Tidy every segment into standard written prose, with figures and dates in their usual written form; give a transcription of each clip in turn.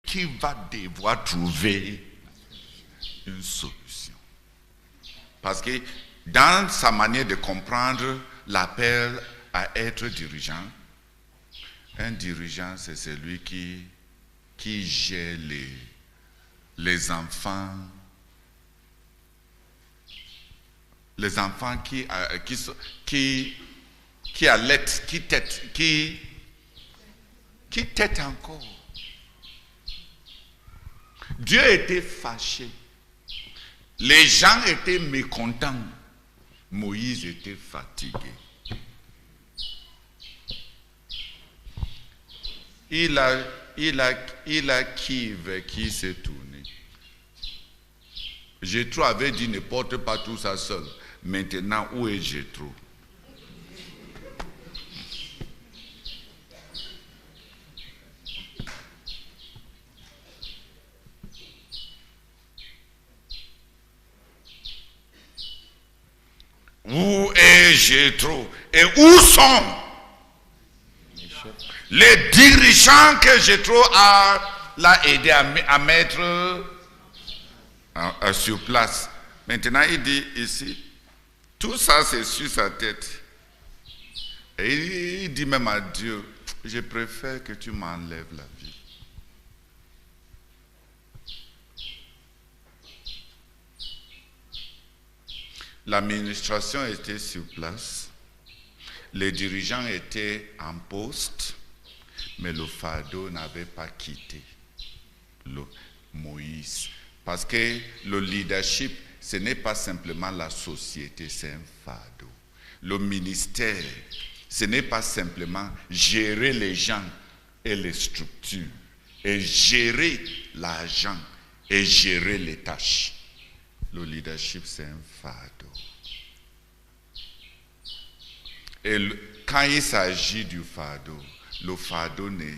qui va devoir trouver une solution. Parce que dans sa manière de comprendre l'appel à être dirigeant, un dirigeant, c'est celui qui gère les enfants qui allaitent, qui têtent encore. Dieu était fâché. Les gens étaient mécontents. Moïse était fatigué. Il a qui s'est tourné. Jétro avait dit ne porte pas tout ça seul. Maintenant, où est Jétro? Où est Jétro? Et où sont les dirigeants que Jétro l'a aidé à mettre sur place? Maintenant, il dit ici, tout ça c'est sur sa tête. Et il dit même à Dieu, je préfère que tu m'enlèves la vie. L'administration était sur place, les dirigeants étaient en poste, mais le fardeau n'avait pas quitté Moïse. Parce que le leadership, ce n'est pas simplement la société, c'est un fardeau. Le ministère, ce n'est pas simplement gérer les gens et les structures, et gérer l'argent et gérer les tâches. Le leadership, c'est un fardeau. Et quand il s'agit du fardeau, le fardeau ne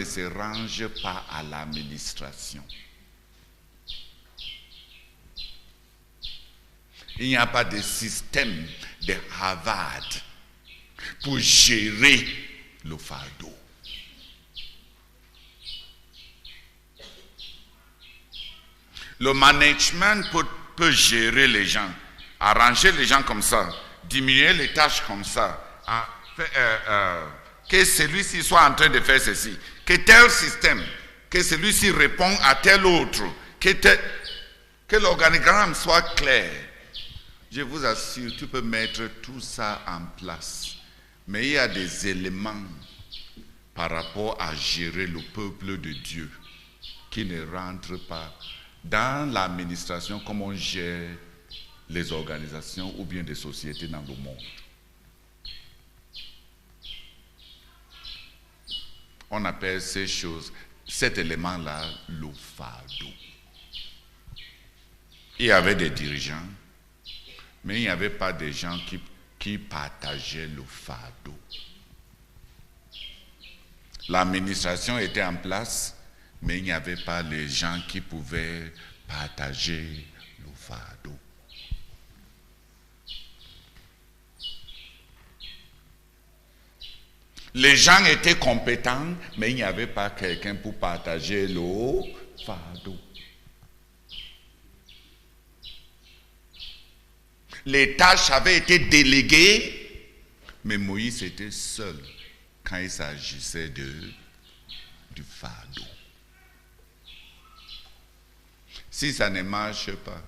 se range pas à l'administration. Il n'y a pas de système de Harvard pour gérer le fardeau. Le management peut gérer les gens, arranger les gens comme ça, diminuer les tâches comme ça, que celui-ci soit en train de faire ceci, que tel système, que celui-ci répond à tel autre, que l'organigramme soit clair. Je vous assure, tu peux mettre tout ça en place, mais il y a des éléments par rapport à gérer le peuple de Dieu qui ne rentrent pas dans l'administration comme on gère les organisations ou bien des sociétés dans le monde. On appelle ces choses, cet élément-là, le fardeau. Il y avait des dirigeants, mais il n'y avait pas des gens qui partageaient le fardeau. L'administration était en place, mais il n'y avait pas les gens qui pouvaient partager le fardeau. Les gens étaient compétents, mais il n'y avait pas quelqu'un pour partager le fardeau. Les tâches avaient été déléguées, mais Moïse était seul quand il s'agissait du fardeau. Si ça ne marche pas,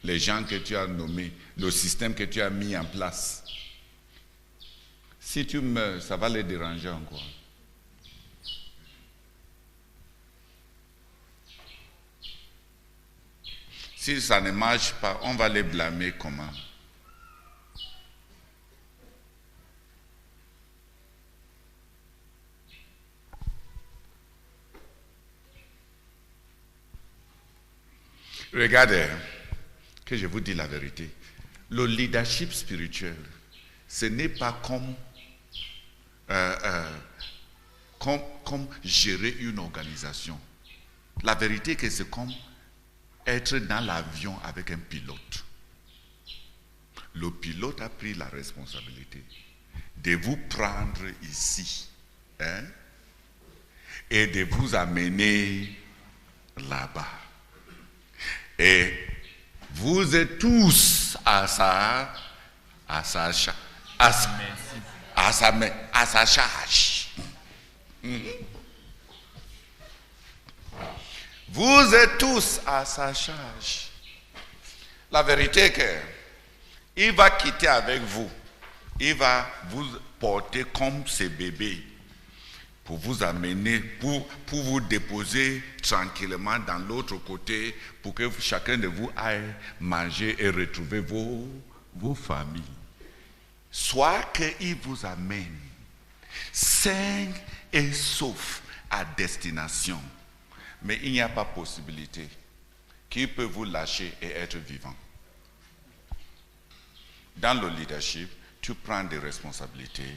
les gens que tu as nommés, le système que tu as mis en place, si tu meurs, ça va les déranger encore. Si ça ne marche pas, on va les blâmer comment? Regardez, que je vous dis la vérité. Le leadership spirituel, ce n'est pas comme gérer une organisation. La vérité est que c'est comme être dans l'avion avec un pilote. Le pilote a pris la responsabilité de vous prendre ici, et de vous amener là-bas. Et vous êtes tous à sa charge. Vous êtes tous à sa charge. La vérité est que il va quitter avec vous. Il va vous porter comme ses bébés pour vous amener, pour vous déposer tranquillement dans l'autre côté, pour que chacun de vous aille manger et retrouver vos familles. Soit qu'il vous amène sain et sauf à destination, mais il n'y a pas possibilité qu'il peut vous lâcher et être vivant. Dans le leadership, tu prends des responsabilités,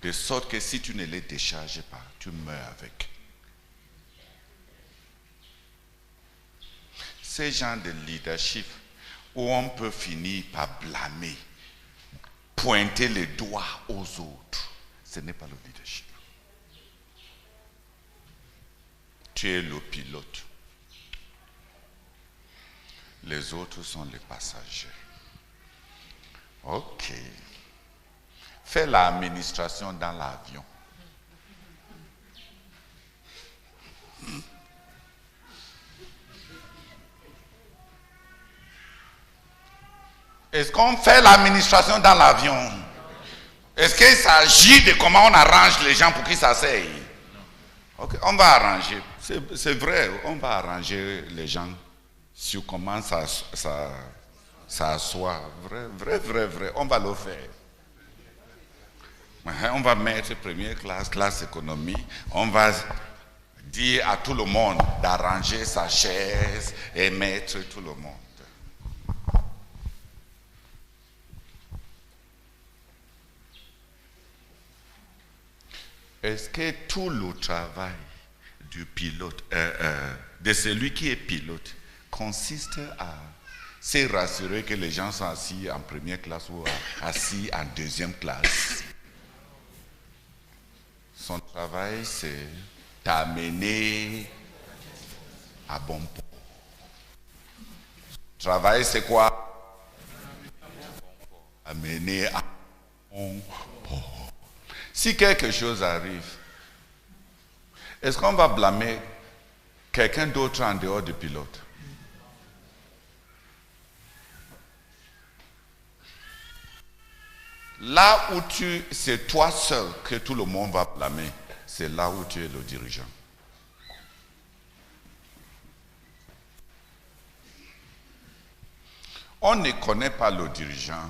de sorte que si tu ne les décharges pas, tu meurs avec. Ces gens de leadership où on peut finir par blâmer, pointer les doigts aux autres, ce n'est pas le leadership. Tu es le pilote. Les autres sont les passagers. Ok. Fais l'administration dans l'avion. Est-ce qu'on fait l'administration dans l'avion? Est-ce qu'il s'agit de comment on arrange les gens pour qu'ils s'asseyent? Ok, on va arranger. C'est vrai, on va arranger les gens sur comment ça s'assoit. Vrai. On va le faire. On va mettre première classe, classe économie. On va dire à tout le monde d'arranger sa chaise et mettre tout le monde. Est-ce que tout le travail du pilote, de celui qui est pilote, consiste à se rassurer que les gens sont assis en première classe ou assis en deuxième classe? Son travail, c'est t'amener à bon port. Son travail, c'est quoi? Amener à bon port. Si quelque chose arrive, est-ce qu'on va blâmer quelqu'un d'autre en dehors du pilote? Là où c'est toi seul que tout le monde va blâmer, c'est là où tu es le dirigeant. On ne connaît pas le dirigeant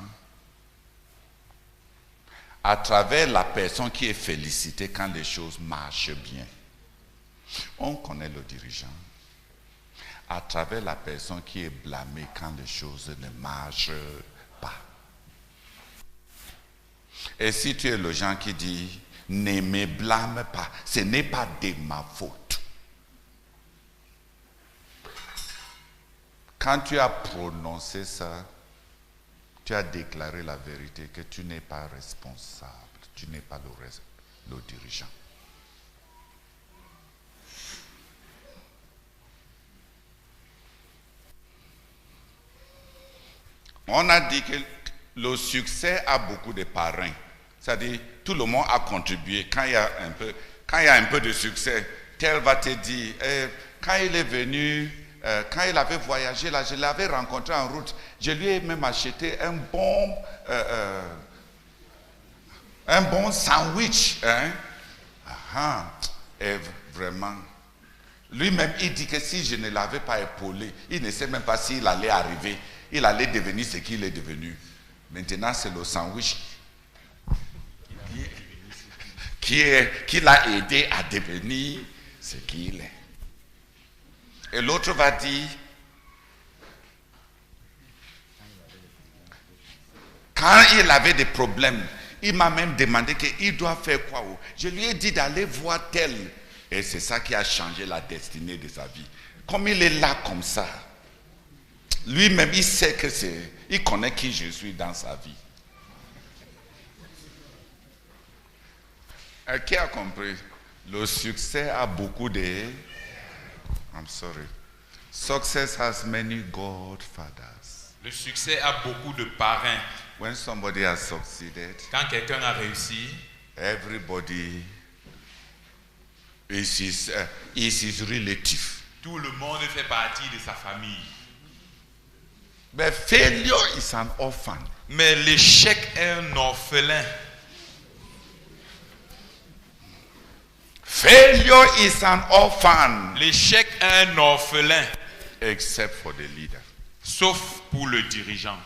à travers la personne qui est félicitée quand les choses marchent bien. On connaît le dirigeant à travers la personne qui est blâmée quand les choses ne marchent pas. Et si tu es le genre qui dit « ne me blâme pas, ce n'est pas de ma faute ». Quand tu as prononcé ça, tu as déclaré la vérité que tu n'es pas responsable, tu n'es pas le dirigeant. On a dit que le succès a beaucoup de parrains. C'est-à-dire, tout le monde a contribué. Quand il y a un peu de succès, tel va te dire, quand il est venu, quand il avait voyagé là, je l'avais rencontré en route, je lui ai même acheté un bon sandwich. Hein? Et vraiment, lui-même, il dit que si je ne l'avais pas épaulé, il ne sait même pas s'il allait arriver, il allait devenir ce qu'il est devenu. Maintenant, c'est le sandwich qui l'a aidé à devenir ce qu'il est. Et l'autre va dire, quand il avait des problèmes, il m'a même demandé qu'il doit faire quoi. Je lui ai dit d'aller voir tel. Et c'est ça qui a changé la destinée de sa vie. Comme il est là comme ça, lui-même, il sait que il connaît qui je suis dans sa vie. Qui a compris? Le succès a beaucoup de... I'm sorry. Success has many godfathers. Le succès a beaucoup de parrains. When somebody has succeeded, Quand quelqu'un a réussi, everybody is his relative. tout le monde fait partie de sa famille. But failure is an orphan. Mais l'échec est un orphelin. Failure is an orphan. L'échec est un orphelin, Except for the leader. sauf pour le dirigeant.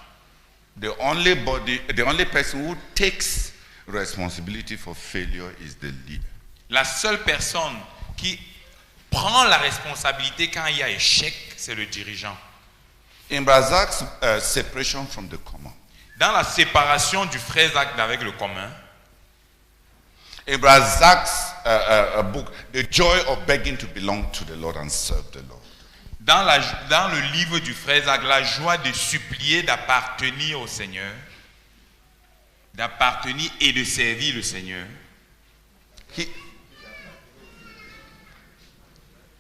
The only person who takes responsibility for failure is the leader. La seule personne qui prend la responsabilité quand il y a échec, c'est le dirigeant. In Brazak's separation from the common, Dans la séparation du frère Zach avec le commun, in Brazak's book, The Joy of Begging to Belong to the Lord and Serve the Lord, dans le livre du frère Zach, la joie de supplier, d'appartenir au Seigneur, d'appartenir et de servir le Seigneur.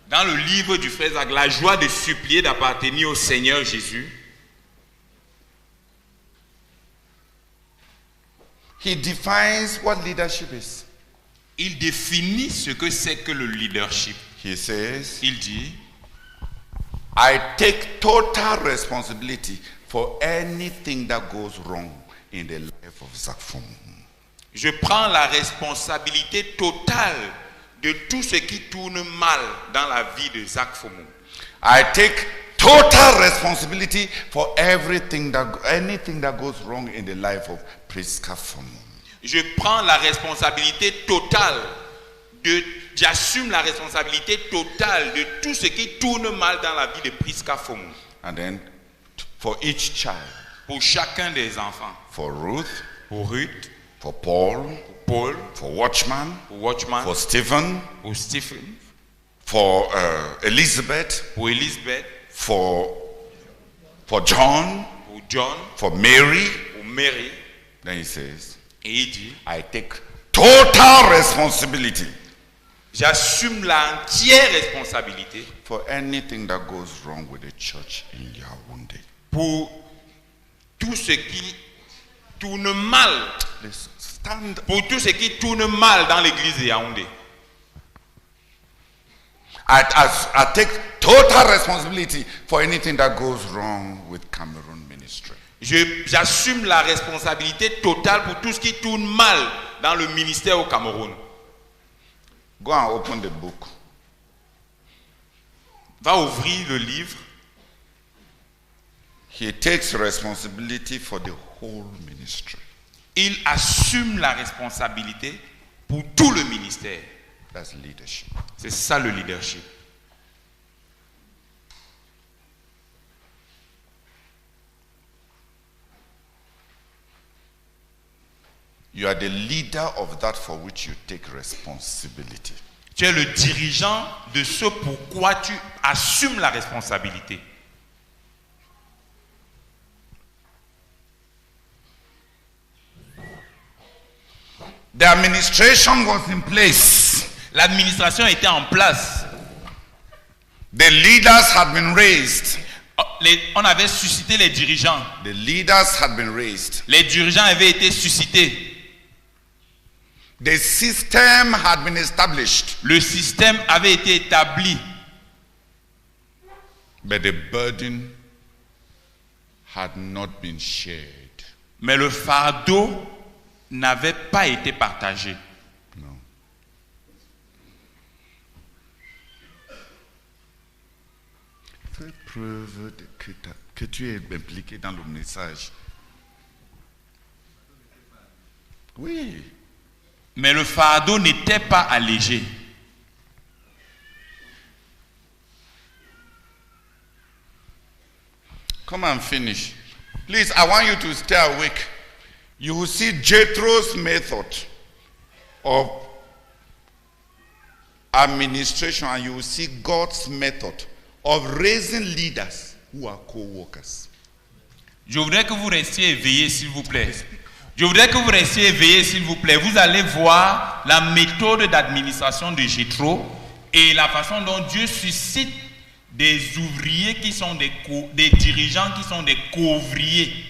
Dans le livre du frère Zach, la joie de supplier, d'appartenir au Seigneur Jésus, he defines what leadership is. il définit ce que c'est que le leadership. He says, Il dit, I take total responsibility for anything that goes wrong in the life of Zakfum. je prends la responsabilité totale de tout ce qui tourne mal dans la vie de Zach Fomu. I take total responsibility for anything that goes wrong in the life of Priska Fomu. Je prends la responsabilité totale j'assume la responsabilité totale de tout ce qui tourne mal dans la vie de Priska Fomu. And then for each child, Pour chacun des enfants. for Ruth, Pour Ruth, for Paul, pour Paul, for Watchman, pour Watchman, for Stephen, pour Stephen, for Elizabeth, pour Elizabeth, for John, pour John, for Mary. pour Mary. Then he says, Et il dit, I take total responsibility j'assume l'entière responsabilité for anything that goes wrong with the church in Yaoundé. pour tout ce qui tourne mal, Let's stand. pour tout ce qui tourne mal dans l'église de Yaoundé. I take total responsibility for anything that goes wrong with Cameroon ministry. J'assume la responsabilité totale pour tout ce qui tourne mal dans le ministère au Cameroun. Go and open the book. Va ouvrir le livre. He takes responsibility for the whole ministry. Il assume la responsabilité pour tout le ministère. That's leadership. C'est ça le leadership. You are the leader of that for which you take responsibility. Tu es le dirigeant de ce pourquoi tu assumes la responsabilité. The administration was in place. L'administration était en place. The leaders had been raised. On avait suscité les dirigeants. The leaders had been raised. Les dirigeants avaient été suscités. The system had been established. Le système avait été établi. But the burden had not been shared. Mais le fardeau n'avait pas été partagé. No. Fais preuve que tu es impliqué dans le message. Oui. Mais le fardeau n'était pas allégé. Come and finish. Please, I want you to stay awake. You will see Jethro's method of administration, and you will see God's method of raising leaders who are co-workers. Je voudrais que vous restiez éveillés, s'il vous plaît. Je voudrais que vous restiez éveillés, s'il vous plaît. Vous allez voir la méthode d'administration de Jéthro et la façon dont Dieu suscite des ouvriers qui sont des dirigeants qui sont des co-ouvriers.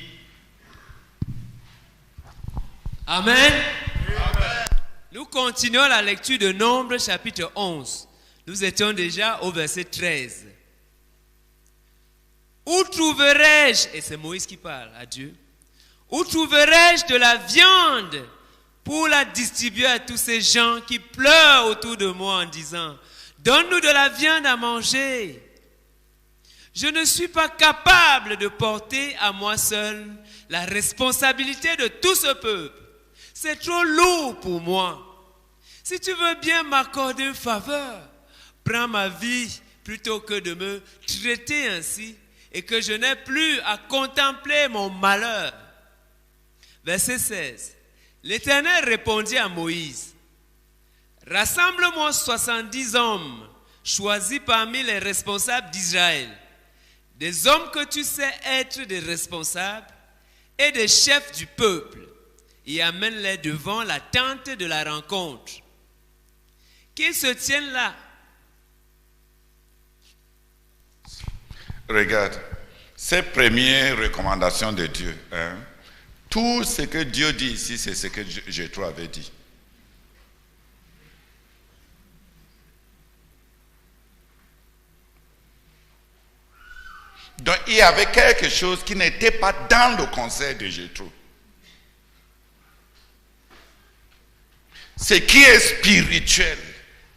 Amen. Nous continuons la lecture de Nombres chapitre 11. Nous étions déjà au verset 13. Où trouverai-je, et c'est Moïse qui parle à Dieu, où trouverai-je de la viande pour la distribuer à tous ces gens qui pleurent autour de moi en disant, donne-nous de la viande à manger. Je ne suis pas capable de porter à moi seul la responsabilité de tout ce peuple. C'est trop lourd pour moi. Si tu veux bien m'accorder une faveur, prends ma vie plutôt que de me traiter ainsi et que je n'ai plus à contempler mon malheur. Verset 16. L'Éternel répondit à Moïse, rassemble-moi 70 hommes choisis parmi les responsables d'Israël, des hommes que tu sais être des responsables et des chefs du peuple, et amène-les devant la tente de la rencontre. Qu'ils se tiennent là. Regarde, ces premières recommandations de Dieu, tout ce que Dieu dit ici, c'est ce que Jéthro avait dit. Donc il y avait quelque chose qui n'était pas dans le conseil de Jéthro. Ce qui est spirituel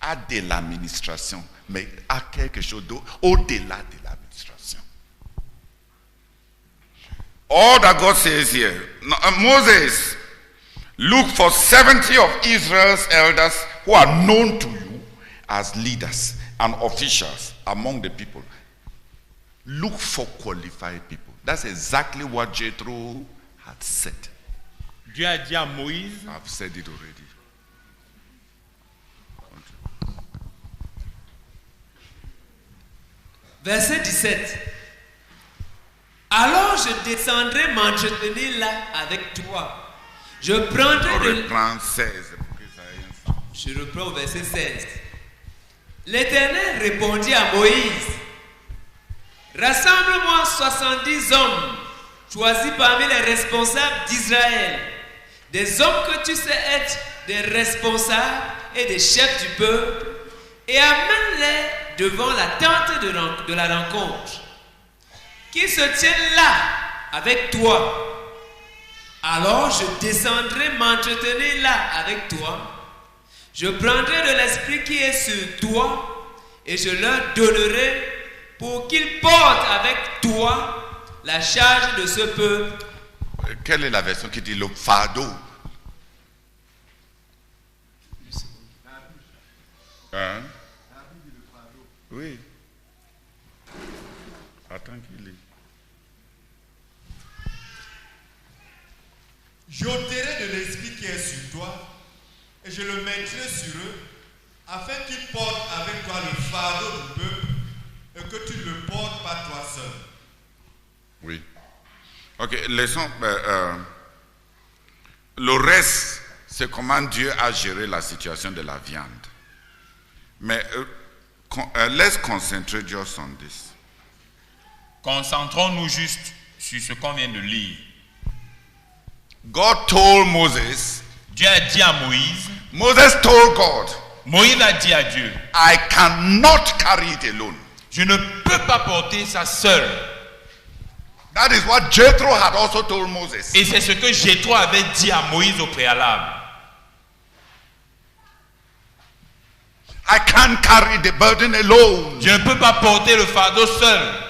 a de l'administration, mais a quelque chose au-delà de l'administration. All that God says here, Moses, look for 70 of Israel's elders who are known to you as leaders and officials among the people. Look for qualified people. That's exactly what Jethro had said. Dieu a dit à Moïse, I've said it already. Verset 17. Alors je descendrai m'entretenir là avec toi. Je prendrai de... Reprends 16 pour que ça ait un sens. Je reprends au verset 16. L'Éternel répondit à Moïse, rassemble-moi 70 hommes choisis parmi les responsables d'Israël, des hommes que tu sais être des responsables et des chefs du peuple, et amène-les devant la tente de la rencontre, qu'ils se tiennent là avec toi. Alors je descendrai m'entretenir là avec toi. Je prendrai de l'esprit qui est sur toi et je leur donnerai pour qu'ils portent avec toi la charge de ce peuple. Quelle est la version qui dit le fardeau? Hein? Oui. Attends qu'il lit. J'ôterai de l'esprit qui est sur toi et je le mettrai sur eux afin qu'ils portent avec toi le fardeau du peuple et que tu ne le portes pas toi seul. Oui. Ok, laissons. Le reste, c'est comment Dieu a géré la situation de la viande. Mais let's concentrate just on this. concentrons-nous juste sur ce qu'on vient de lire. God told Moses. Dieu a dit à Moïse. Moses told God. Moïse a dit à Dieu. I cannot carry it alone. Je ne peux pas porter ça seul. That is what Jethro had also told Moses. Et c'est ce que Jéthro avait dit à Moïse au préalable. I can't carry the burden alone. Je ne peux pas porter le fardeau seul.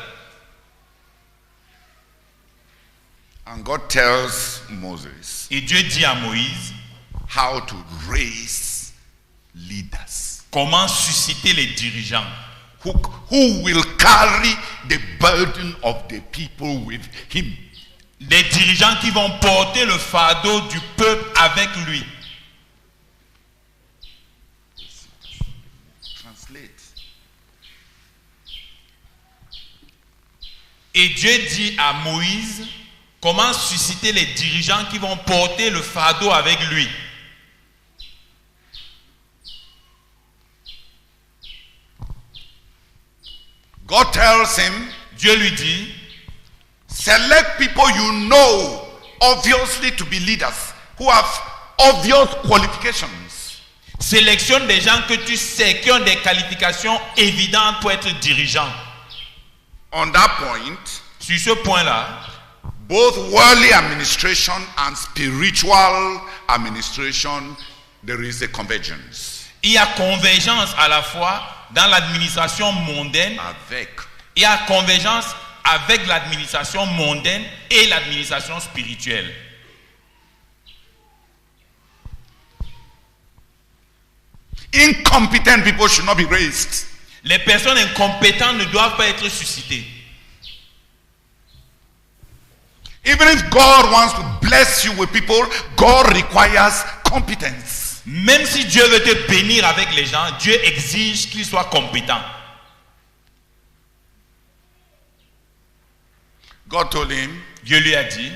And God tells Moses. Et Dieu dit à Moïse. How to raise leaders. Comment susciter les dirigeants. Who will carry the burden of the people with him. Des dirigeants qui vont porter le fardeau du peuple avec lui. Translate. Et Dieu dit à Moïse. Comment susciter les dirigeants qui vont porter le fardeau avec lui? God tells him, Dieu lui dit, select people you know obviously to be leaders, who have obvious qualifications. sélectionne des gens que tu sais qui ont des qualifications évidentes pour être dirigeants. On that point, Sur ce point-là, both worldly administration and spiritual administration, there is a convergence. il y a convergence à la fois dans l'administration mondaine, Avec. il y a convergence avec l'administration mondaine et l'administration spirituelle. Incompetent people should not be raised. Les personnes incompétentes ne doivent pas être suscitées. Even if God wants to bless you with people, God requires competence. Même si Dieu veut te bénir avec les gens, Dieu exige qu'ils soient compétents. God told him, Dieu lui a dit,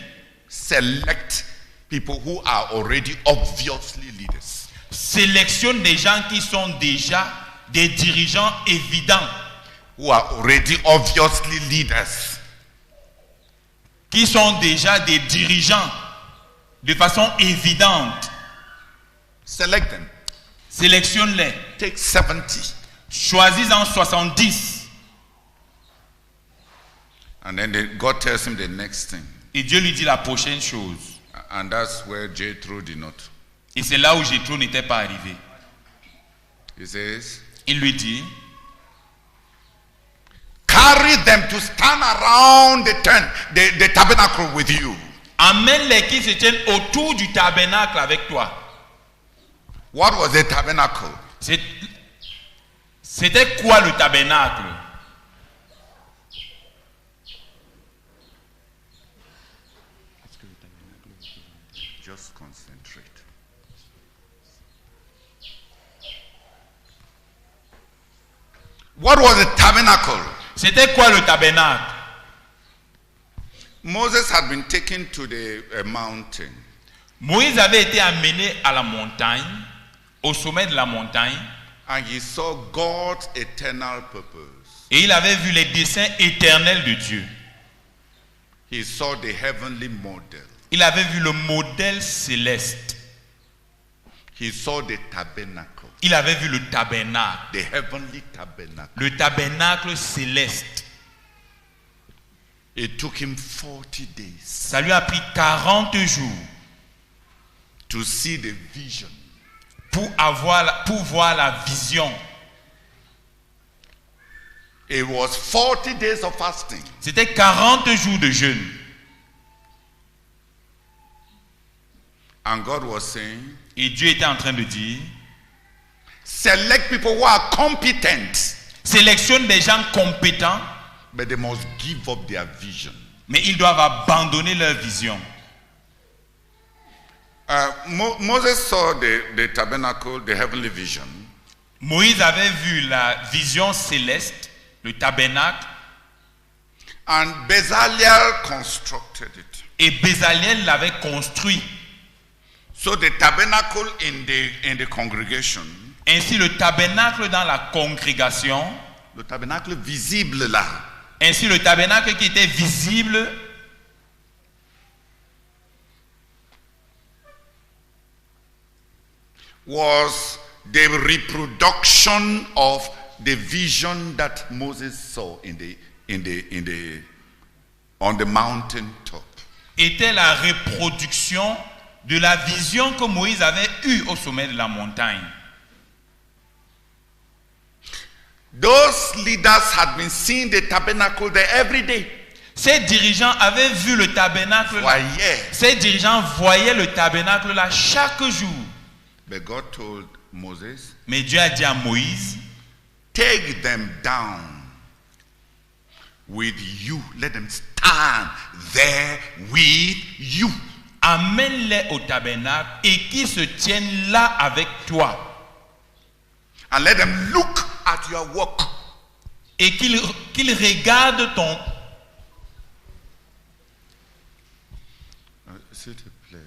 select people who are already obviously leaders. sélectionne des gens qui sont déjà des dirigeants évidents, Who are already obviously leaders. qui sont déjà des dirigeants de façon évidente. Select them. Sélectionne-les. Take 70. Choisis-en 70. And then God tells him the next thing. Et Dieu lui dit la prochaine chose. And that's where Jethro did not. Et c'est là où Jéthro n'était pas arrivé. He says, Il lui dit, carry them to stand around the tent, the tabernacle with you. amène-les qui se tiennent autour du tabernacle avec toi. What was the tabernacle? C'était quoi le tabernacle? Just concentrate. What was the tabernacle? C'était quoi le tabernacle? Moses had been taken to the mountain. Moïse avait été amené à la montagne, au sommet de la montagne, And he saw God's eternal purpose. et il avait vu les desseins éternels de Dieu. He saw the heavenly model. Il avait vu le modèle céleste. He saw the tabernacle, Il avait vu le tabernacle, the heavenly tabernacle. le tabernacle céleste. It took him 40 days Ça lui a pris 40 jours to see the vision. pour voir la vision. It was 40 days of fasting. C'était 40 jours de jeûne. And God was saying, Et Dieu était en train de dire, select people who are competent, sélectionne des gens compétents, but they must give up their vision. mais ils doivent abandonner leur vision. Moses saw the tabernacle, the heavenly vision, Moïse avait vu la vision céleste, le tabernacle, and Bezalel constructed it. et Bézalel l'avait construit. So the tabernacle in the congregation, Ainsi le tabernacle dans la congrégation, le tabernacle visible là, ainsi le tabernacle qui était visible, was the reproduction of the vision that Moses saw on the mountain top. était la reproduction de la vision que Moïse avait eue au sommet de la montagne. Those leaders had been seeing the tabernacle there every day. Ces dirigeants avaient vu le tabernacle là. Voyaient. Ces dirigeants voyaient le tabernacle là chaque jour. But God told Moses, Mais Dieu a dit à Moïse, take them down with you. Let them stand there with you. amène-les au tabernacle et qu'ils se tiennent là avec toi. And let them look at your work. Et qu'ils regardent s'il te plaît.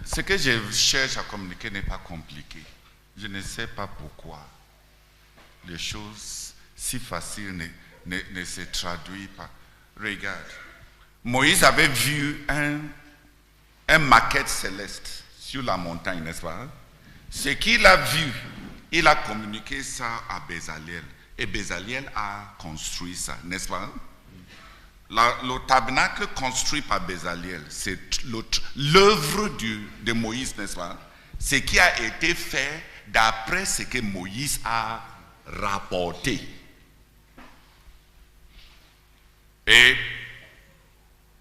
Ce que je cherche à communiquer n'est pas compliqué. Je ne sais pas pourquoi les choses si faciles ne se traduisent pas. Regarde, Moïse avait vu un maquette céleste sur la montagne, n'est-ce pas? Ce qu'il a vu, il a communiqué ça à Bezalel. Et Bezalel a construit ça, n'est-ce pas? Le tabernacle construit par Bezalel, c'est l'œuvre de Moïse, n'est-ce pas? Ce qui a été fait d'après ce que Moïse a rapporté. Et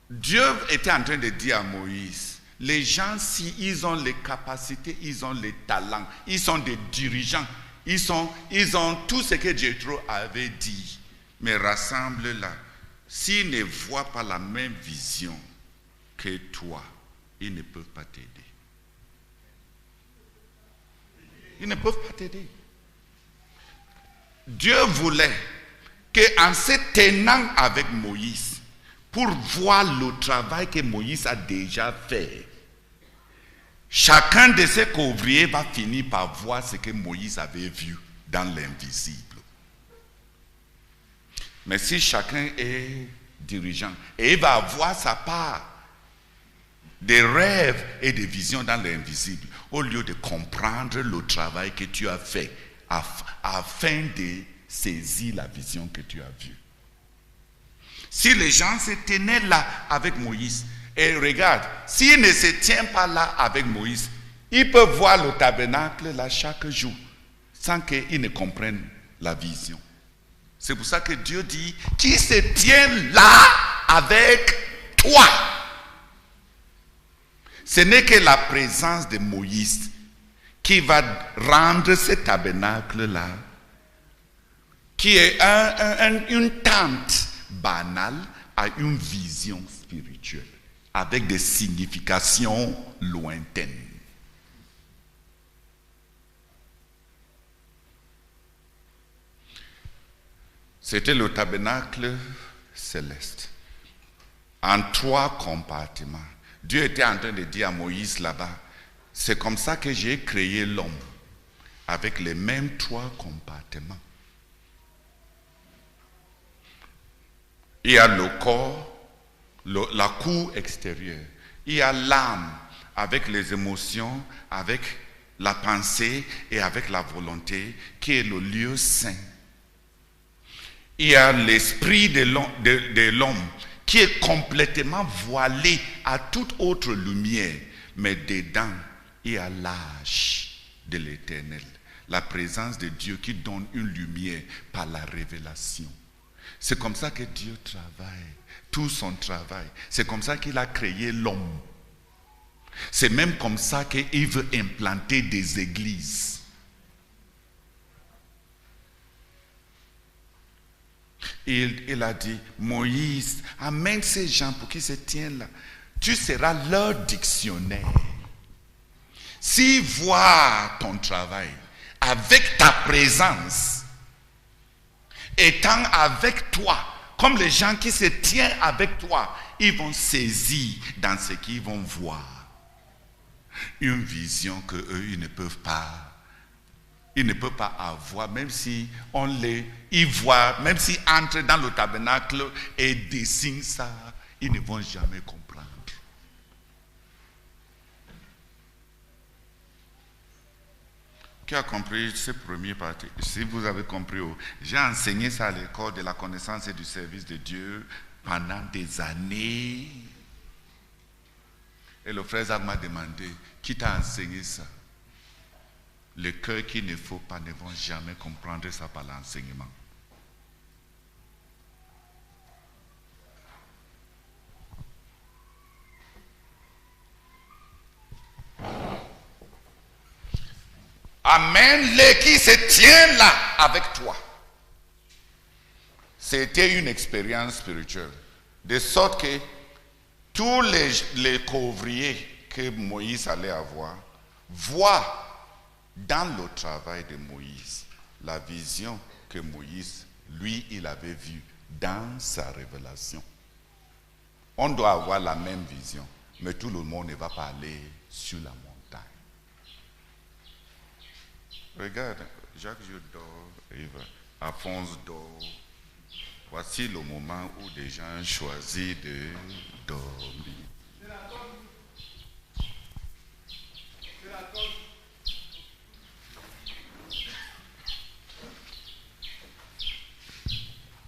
Dieu était en train de dire à Moïse, les gens, si ils ont les capacités, ils ont les talents, ils sont des dirigeants, ils ont tout ce que Jéthro avait dit, mais rassemble-la. S'ils ne voient pas la même vision que toi, ils ne peuvent pas t'aider. Ils ne peuvent pas t'aider. Dieu voulait qu'en se tenant avec Moïse, pour voir le travail que Moïse a déjà fait, chacun de ses couvriers va finir par voir ce que Moïse avait vu dans l'invisible. Mais si chacun est dirigeant, et il va avoir sa part des rêves et des visions dans l'invisible, au lieu de comprendre le travail que tu as fait afin de saisir la vision que tu as vue. Si les gens se tenaient là avec Moïse, et regarde, s'ils ne se tiennent pas là avec Moïse, ils peuvent voir le tabernacle là chaque jour, sans qu'ils ne comprennent la vision. C'est pour ça que Dieu dit, qui se tient là avec toi? Ce n'est que la présence de Moïse qui va rendre ce tabernacle-là, qui est une tente banale, à une vision spirituelle, avec des significations lointaines. C'était le tabernacle céleste, en 3 compartiments. Dieu était en train de dire à Moïse là-bas, c'est comme ça que j'ai créé l'homme, avec les mêmes 3 compartiments. Il y a le corps, la cour extérieure. Il y a l'âme, avec les émotions, avec la pensée et avec la volonté, qui est le lieu saint. Il y a l'esprit de l'homme qui est complètement voilé à toute autre lumière. Mais dedans, il y a l'âge de l'éternel. La présence de Dieu qui donne une lumière par la révélation. C'est comme ça que Dieu travaille. Tout son travail. C'est comme ça qu'il a créé l'homme. C'est même comme ça qu'il veut implanter des églises. Il a dit, Moïse, amène ces gens pour qu'ils se tiennent là. Tu seras leur dictionnaire. S'ils voient ton travail avec ta présence, étant avec toi, comme les gens qui se tiennent avec toi, ils vont saisir dans ce qu'ils vont voir. Une vision que eux, ils ne peuvent pas avoir, même si ils voient, même s'ils entrent dans le tabernacle et dessinent ça, ils ne vont jamais comprendre. Qui a compris ce premier parti? Si vous avez compris, j'ai enseigné ça à l'école de la connaissance et du service de Dieu pendant des années. Et le frère Zach m'a demandé, qui t'a enseigné ça? Les cœurs qu'il ne faut pas ne vont jamais comprendre ça par l'enseignement. Amène-les qui se tiennent là avec toi. C'était une expérience spirituelle. De sorte que tous les couvriers que Moïse allait avoir voient dans le travail de Moïse la vision que Moïse, lui, il avait vue dans sa révélation. On doit avoir la même vision, mais tout le monde ne va pas aller sur la montagne. Regarde, Jacques dort, Alphonse dort. Voici le moment où des gens choisissent de dormir.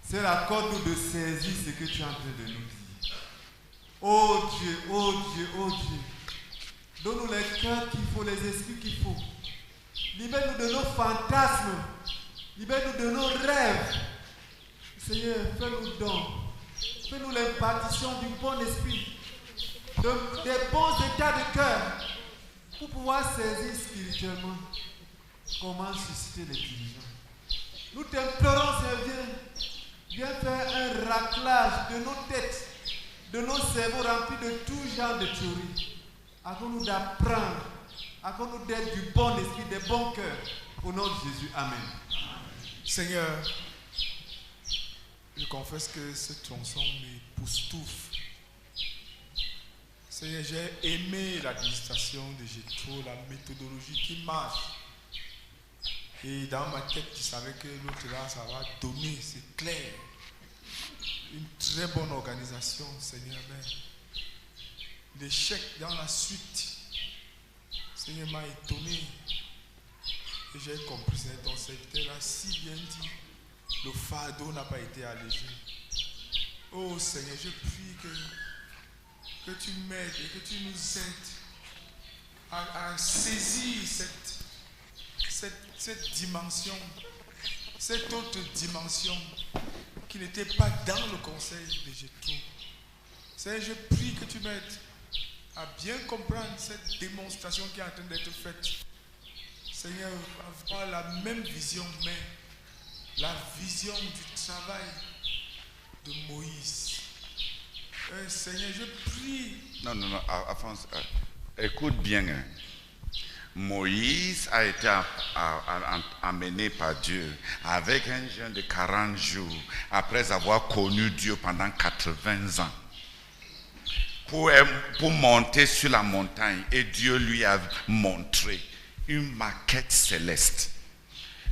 C'est la corde de saisir ce que tu es en train de nous dire. Oh Dieu, oh Dieu, oh Dieu. Donne-nous les cœurs qu'il faut, les esprits qu'il faut. Libère-nous de nos fantasmes. Libère-nous de nos rêves. Seigneur, fais-nous don. Fais-nous l'impartition du bon esprit. Des bons états de cœur. Pour pouvoir saisir spirituellement comment susciter les dirigeants. Nous t'implorons, Seigneur. Viens faire un raclage de nos têtes, de nos cerveaux remplis de tout genre de théories. Accorde-nous d'apprendre, accorde-nous d'être du bon esprit, des bons cœurs. Au nom de Jésus, Amen. Seigneur, je confesse que ce tronçon m'époustoufle. Seigneur, j'ai aimé l'administration de Jétro, la méthodologie qui marche. Et dans ma tête, je savais que l'autre là, ça va donner, c'est clair. Une très bonne organisation, Seigneur. Mais l'échec dans la suite, Seigneur, m'a étonné. Et j'ai compris, Seigneur, ton serviteur a si bien dit, le fardeau n'a pas été allégé. Oh Seigneur, je prie que tu m'aides et que tu nous aides à saisir cette dimension, cette autre dimension qui n'était pas dans le conseil de Jétro. Seigneur, je prie que tu m'aides à bien comprendre cette démonstration qui est en train d'être faite. Seigneur, avoir la même vision, mais la vision du travail de Moïse. Seigneur, je prie. Non, Alphonse, écoute bien. Hein. Moïse a été amené par Dieu avec un jeûne de 40 jours après avoir connu Dieu pendant 80 ans pour monter sur la montagne, et Dieu lui a montré une maquette céleste,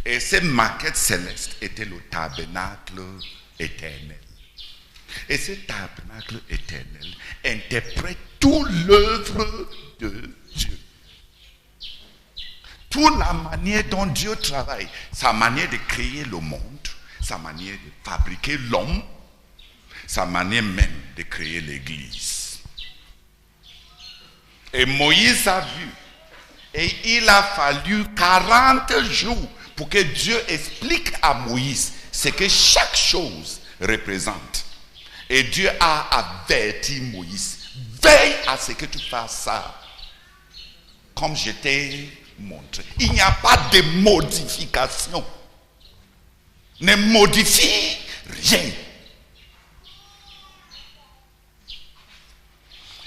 et cette maquette céleste était le tabernacle éternel, et ce tabernacle éternel interprète toute l'œuvre de Dieu. Toute la manière dont Dieu travaille, sa manière de créer le monde, sa manière de fabriquer l'homme, sa manière même de créer l'église. Et Moïse a vu, et il a fallu 40 jours pour que Dieu explique à Moïse ce que chaque chose représente. Et Dieu a averti Moïse, veille à ce que tu fasses ça, comme je t'ai montré. Il n'y a pas de modification. Ne modifie rien.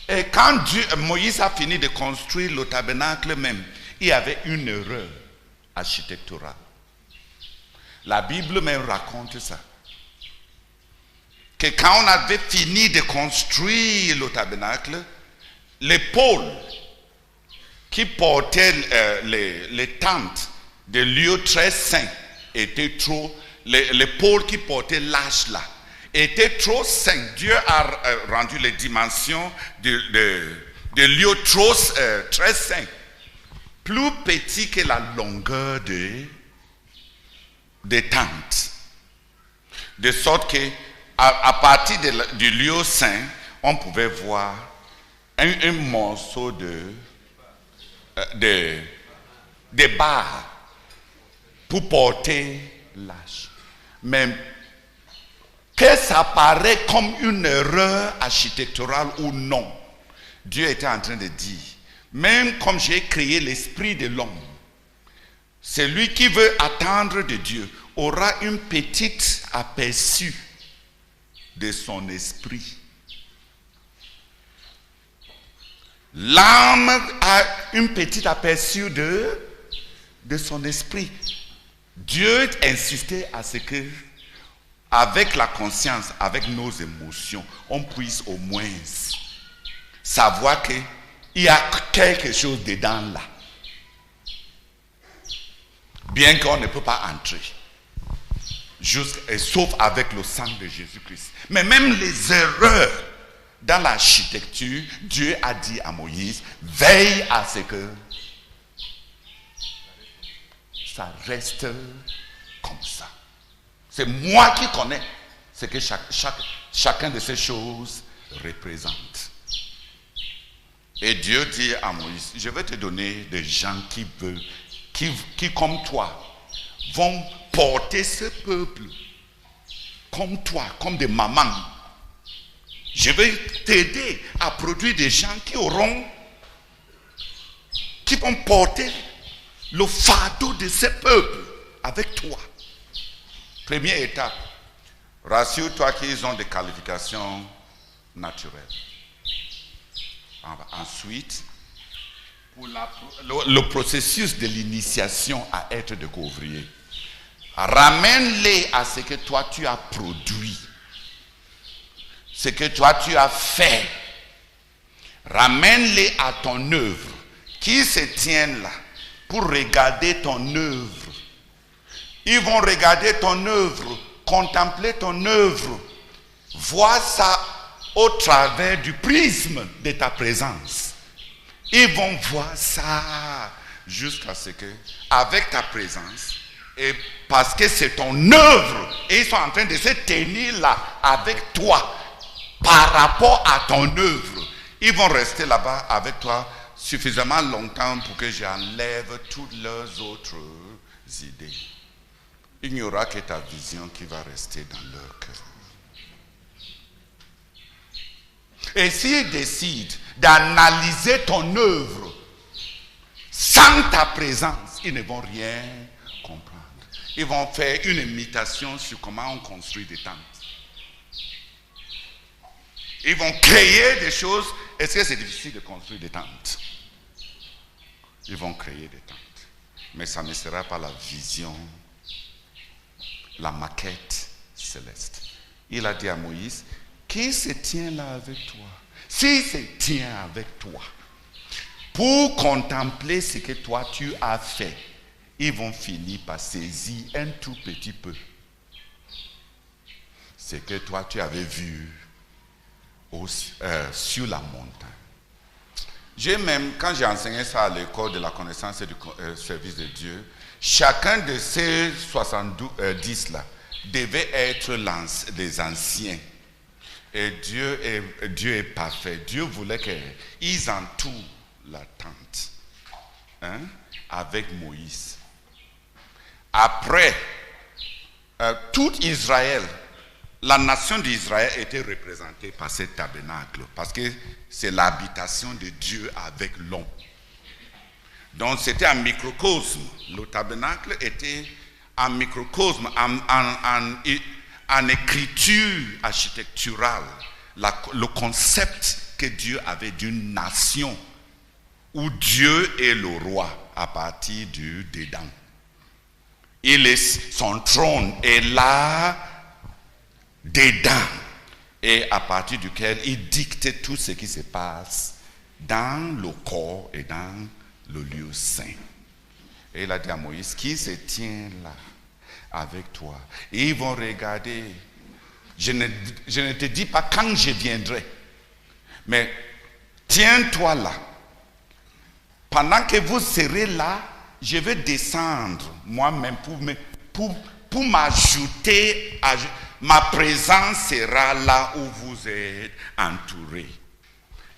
Et quand Moïse a fini de construire le tabernacle même, il y avait une erreur architecturale. La Bible même raconte ça. Que quand on avait fini de construire le tabernacle, les pôles qui portaient les tentes des lieux très saints étaient trop, les pôles qui portaient l'âge là étaient trop saints. Dieu a rendu les dimensions des lieux trop très saints plus petits que la longueur des tentes, de sorte que à partir du lieu saint, on pouvait voir un morceau de barres pour porter l'âge. Mais que ça paraît comme une erreur architecturale ou non, Dieu était en train de dire, même comme j'ai créé l'esprit de l'homme, celui qui veut attendre de Dieu aura une petite aperçu de son esprit. L'âme a une petite aperçu de son esprit. Dieu insistait à ce que, avec la conscience, avec nos émotions, on puisse au moins savoir qu'il y a quelque chose dedans là. Bien qu'on ne peut pas entrer, sauf avec le sang de Jésus-Christ. Mais même les erreurs dans l'architecture, Dieu a dit à Moïse, veille à ce que ça reste comme ça. C'est moi qui connais ce que chacun de ces choses représente. Et Dieu dit à Moïse, je vais te donner des gens qui comme toi, vont porter ce peuple comme toi, comme des mamans. Je vais t'aider à produire des gens qui vont porter le fardeau de ce peuple avec toi. Première étape, rassure-toi qu'ils ont des qualifications naturelles. Ensuite, pour le processus de l'initiation à être de couvrier, ramène-les à ce que toi tu as produit, ce que toi tu as fait. Ramène-les à ton œuvre, qui se tiennent là pour regarder ton œuvre. Ils vont regarder ton œuvre, contempler ton œuvre, voir ça au travers du prisme de ta présence. Ils vont voir ça jusqu'à ce que, avec ta présence, et parce que c'est ton œuvre, et ils sont en train de se tenir là avec toi par rapport à ton œuvre, ils vont rester là-bas avec toi suffisamment longtemps pour que j'enlève toutes leurs autres idées. Il n'y aura que ta vision qui va rester dans leur cœur. Et s'ils décident d'analyser ton œuvre sans ta présence, ils ne vont rien comprendre. Ils vont faire une imitation sur comment on construit des tentes. Ils vont créer des choses. Est-ce que c'est difficile de construire des tentes? Ils vont créer des tentes. Mais ça ne sera pas la vision, la maquette céleste. Il a dit à Moïse, qui se tient là avec toi? S'il se tient avec toi pour contempler ce que toi tu as fait, ils vont finir par saisir un tout petit peu ce que toi tu avais vu sur la montagne. Quand j'ai enseigné ça à l'école de la connaissance et du service de Dieu, chacun de ces 70 là devait être des anciens. Et Dieu est parfait. Dieu voulait qu'ils entourent la tente avec Moïse. Après, tout Israël, la nation d'Israël était représentée par ce tabernacle, parce que c'est l'habitation de Dieu avec l'homme. Donc c'était un microcosme. Le tabernacle était un microcosme, en écriture architecturale, le concept que Dieu avait d'une nation où Dieu est le roi à partir du dedans. Son trône est là dedans, et à partir duquel il dicte tout ce qui se passe dans le corps et dans le lieu saint. Et il a dit à Moïse, qui se tient là avec toi? Et ils vont regarder. Je ne te dis pas quand je viendrai, mais tiens-toi là. Pendant que vous serez là, je vais descendre moi-même pour m'ajouter. Ma présence sera là où vous êtes entourés.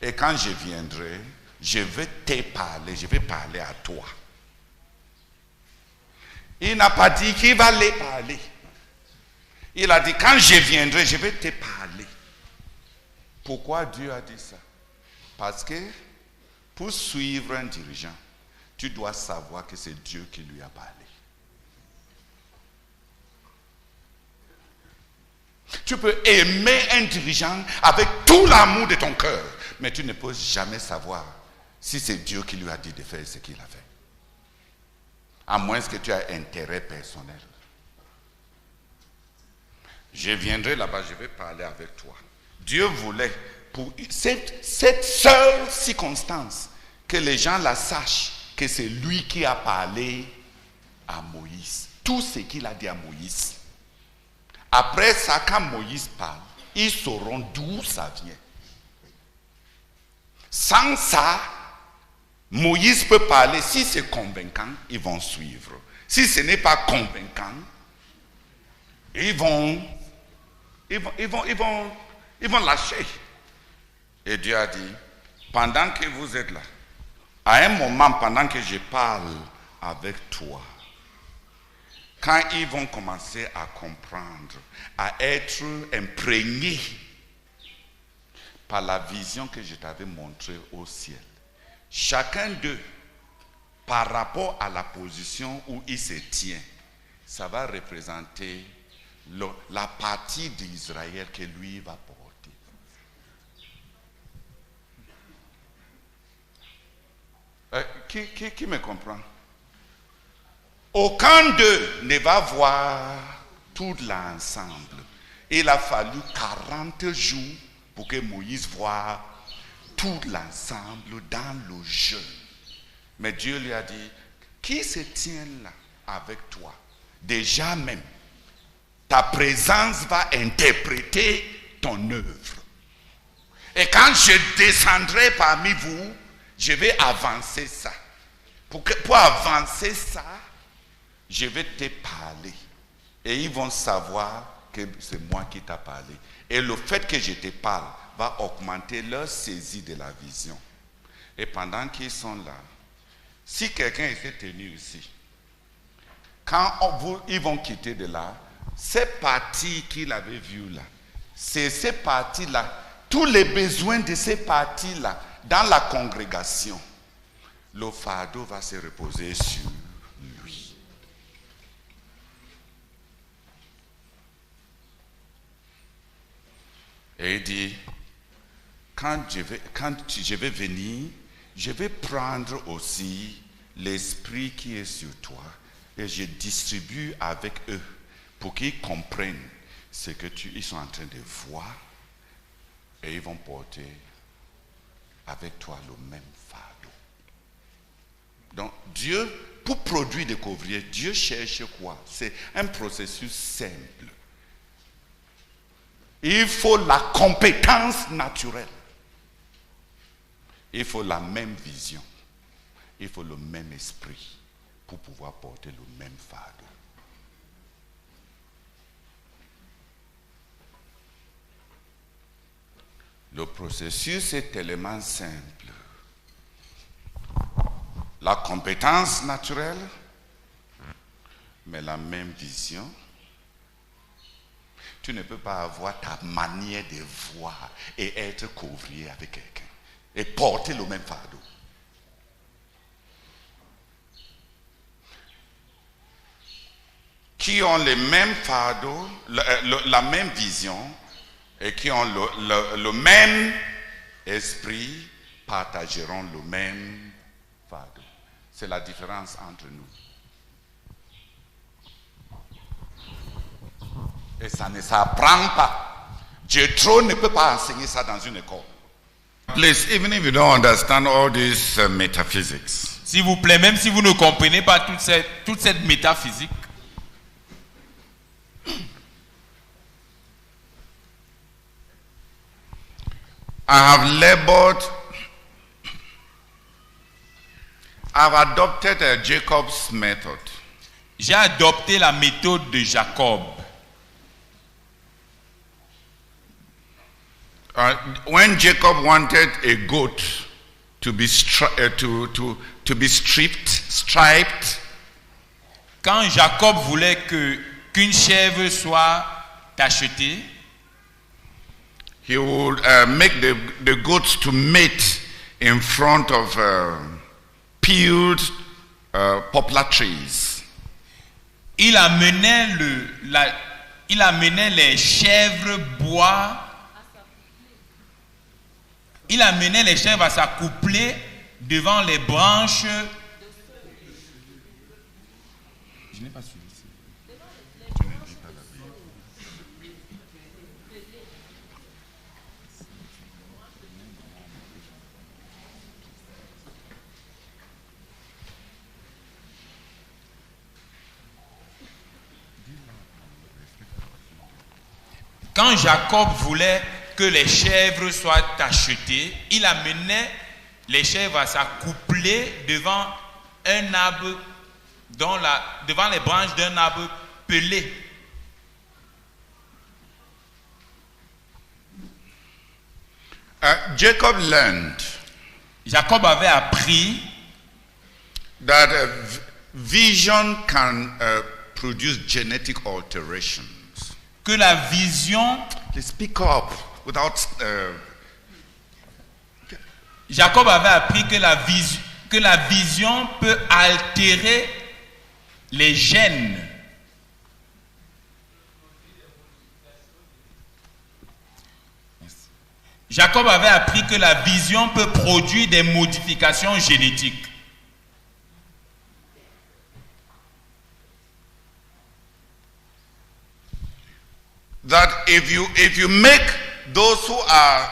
Et quand je viendrai, je vais te parler, je vais parler à toi. Il n'a pas dit qu'il va les parler. Il a dit, quand je viendrai, je vais te parler. Pourquoi Dieu a dit ça? Parce que pour suivre un dirigeant, tu dois savoir que c'est Dieu qui lui a parlé. Tu peux aimer un dirigeant avec tout l'amour de ton cœur, mais tu ne peux jamais savoir si c'est Dieu qui lui a dit de faire ce qu'il a fait. À moins que tu aies intérêt personnel. Je viendrai là-bas, je vais parler avec toi. Dieu voulait, pour cette seule circonstance, que les gens la sachent, que c'est lui qui a parlé à Moïse. Tout ce qu'il a dit à Moïse. Après ça, quand Moïse parle, ils sauront d'où ça vient. Sans ça, Moïse peut parler. Si c'est convaincant, ils vont suivre. Si ce n'est pas convaincant, ils vont lâcher. Et Dieu a dit, pendant que vous êtes là, à un moment, pendant que je parle avec toi, quand ils vont commencer à comprendre, à être imprégnés par la vision que je t'avais montrée au ciel, chacun d'eux, par rapport à la position où il se tient, ça va représenter la partie d'Israël que lui va porter. Qui me comprend? Aucun d'eux ne va voir tout l'ensemble. Il a fallu 40 jours pour que Moïse voie tout l'ensemble dans le jeûne. Mais Dieu lui a dit, qui se tient là avec toi? Déjà même, ta présence va interpréter ton œuvre. Et quand je descendrai parmi vous, je vais avancer ça. Pour avancer ça, je vais te parler. Et ils vont savoir que c'est moi qui t'ai parlé. Et le fait que je te parle va augmenter leur saisie de la vision. Et pendant qu'ils sont là, si quelqu'un était tenu ici, quand ils vont quitter de là, ces parties qu'il avait vues là, c'est ces parties-là, tous les besoins de ces parties-là, dans la congrégation, le fardeau va se reposer sur lui. Et il dit, quand je vais venir, je vais prendre aussi l'esprit qui est sur toi et je distribue avec eux pour qu'ils comprennent ce que ils sont en train de voir et ils vont porter avec toi le même fardeau. Donc Dieu, pour produire des couvriers, Dieu cherche quoi? C'est un processus simple. Il faut la compétence naturelle. Il faut la même vision. Il faut le même esprit pour pouvoir porter le même fardeau. Le processus est tellement simple. La compétence naturelle, mais la même vision. Tu ne peux pas avoir ta manière de voir et être couvrier avec quelqu'un et porter le même fardeau. Qui ont les mêmes fardeaux, la même vision et qui ont le même esprit partageront le même fardeau. C'est la différence entre nous. Et ça ne s'apprend pas. Jethro ne peut pas enseigner ça dans une école. Please, even if you don't understand all this metaphysics. S'il vous plaît, même si vous ne comprenez pas toute cette métaphysique, I've adopted Jacob's method. J'ai adopté la méthode de Jacob. When Jacob wanted a goat to be striped, quand Jacob voulait qu'une chèvre soit tachetée, he would make the goats to mate in front of peeled poplar trees. Il amenait les chèvres boire. Il amenait les chèvres à s'accoupler devant les branches. Je n'ai pas suivi. Quand Jacob voulait que les chèvres soient achetées, il amenait les chèvres à s'accoupler devant un arbre, devant les branches d'un arbre pelé. Jacob learned Jacob avait appris that vision can produce genetic alterations. que la vision, Please speak up without. Jacob avait appris que la vision peut altérer les gènes. Jacob avait appris que la vision peut produire des modifications génétiques. That if you make those who are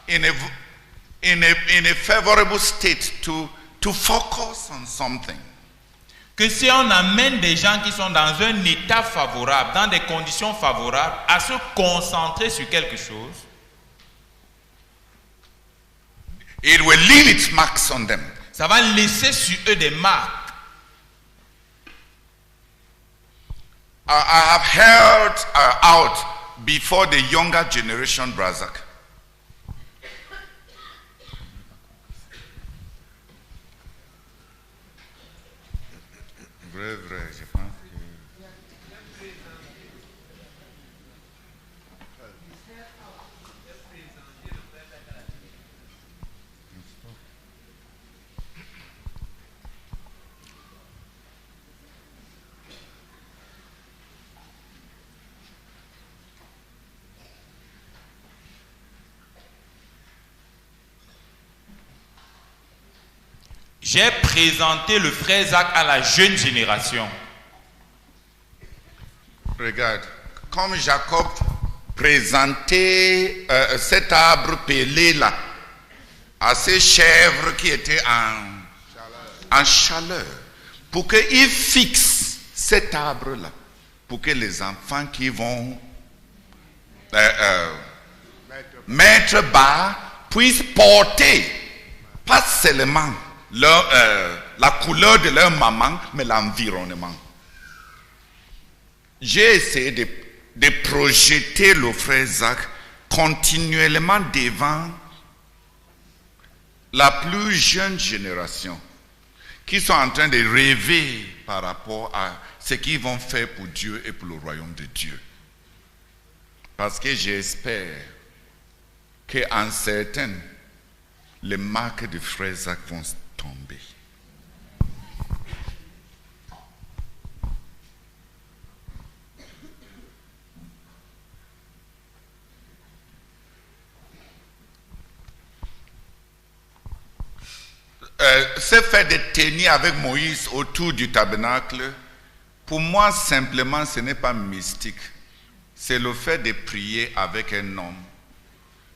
in a favorable state to focus on something, Que si on amène des gens qui sont dans un état favorable, dans des conditions favorables, à se concentrer sur quelque chose, it will leave its marks on them. ça va laisser sur eux des marques. I have heard out before the younger generation, Brazak. Vrai, je pense que... J'ai présenté le frère Zach à la jeune génération. Regarde, comme Jacob présentait cet arbre pelé là à ces chèvres qui étaient en chaleur, pour qu'ils fixent cet arbre là, pour que les enfants qui vont mettre bas puissent porter pas seulement la couleur de leur maman, mais l'environnement. J'ai essayé de projeter le frère Zach continuellement devant la plus jeune génération qui sont en train de rêver par rapport à ce qu'ils vont faire pour Dieu et pour le royaume de Dieu. Parce que j'espère qu'en certaines, les marques du frère Zach vont tomber. Ce fait de tenir avec Moïse autour du tabernacle, pour moi simplement ce n'est pas mystique. C'est le fait de prier avec un homme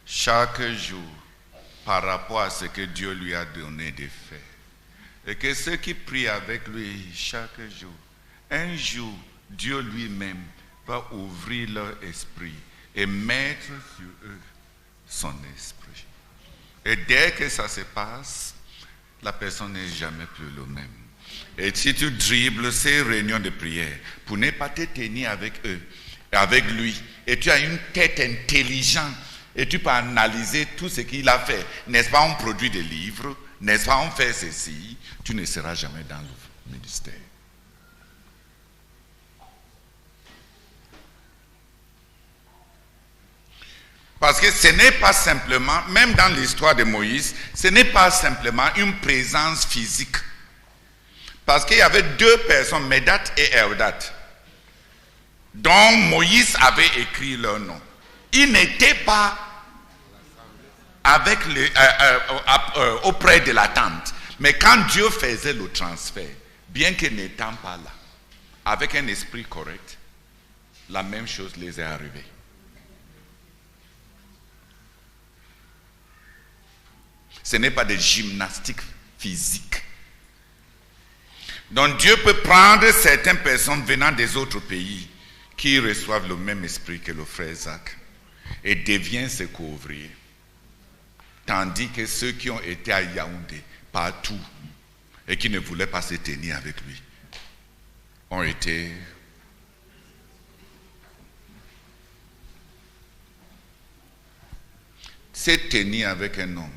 chaque jour par rapport à ce que Dieu lui a donné de faire. Et que ceux qui prient avec lui chaque jour, un jour, Dieu lui-même va ouvrir leur esprit et mettre sur eux son esprit. Et dès que ça se passe, la personne n'est jamais plus le même. Et si tu dribbles ces réunions de prière pour ne pas te tenir avec eux, avec lui, et tu as une tête intelligente, et tu peux analyser tout ce qu'il a fait, n'est-ce pas, on produit des livres, n'est-ce pas, on fait ceci, tu ne seras jamais dans le ministère. Parce que ce n'est pas simplement, même dans l'histoire de Moïse, ce n'est pas simplement une présence physique. Parce qu'il y avait deux personnes, Médat et Eldad, dont Moïse avait écrit leur nom. Ils n'étaient pas avec auprès de la tente. Mais quand Dieu faisait le transfert, bien que n'étant pas là, avec un esprit correct, la même chose les est arrivée. Ce n'est pas des gymnastiques physiques. Donc Dieu peut prendre certaines personnes venant des autres pays qui reçoivent le même esprit que le frère Zach et deviennent ses co-ouvriers. Tandis que ceux qui ont été à Yaoundé, partout, et qui ne voulaient pas se tenir avec lui, ont été se tenir avec un homme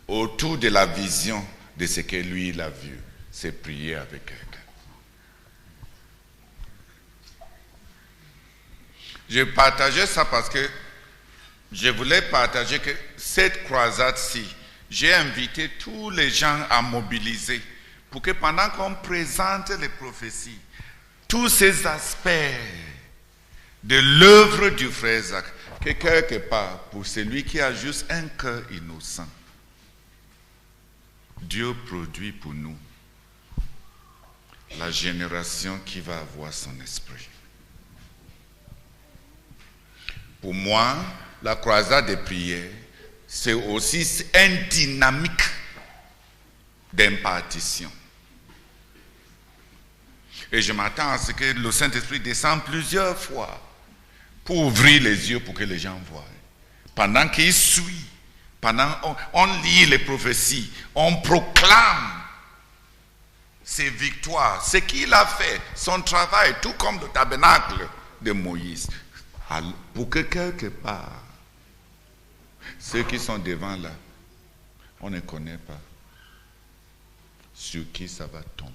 autour de la vision de ce que lui il a vu, c'est prier avec quelqu'un. Je partageais ça parce que je voulais partager que cette croisade-ci, j'ai invité tous les gens à mobiliser pour que pendant qu'on présente les prophéties, tous ces aspects de l'œuvre du frère Zach, que quelque part, pour celui qui a juste un cœur innocent, Dieu produit pour nous la génération qui va avoir son esprit. Pour moi, la croisade des prières, c'est aussi une dynamique d'impartition. Et je m'attends à ce que le Saint-Esprit descende plusieurs fois pour ouvrir les yeux pour que les gens voient. Pendant qu'il suit, pendant on lit les prophéties, on proclame ses victoires, ce qu'il a fait, son travail, tout comme le tabernacle de Moïse. Alors, pour que quelque part, ceux qui sont devant là, on ne connaît pas sur qui ça va tomber.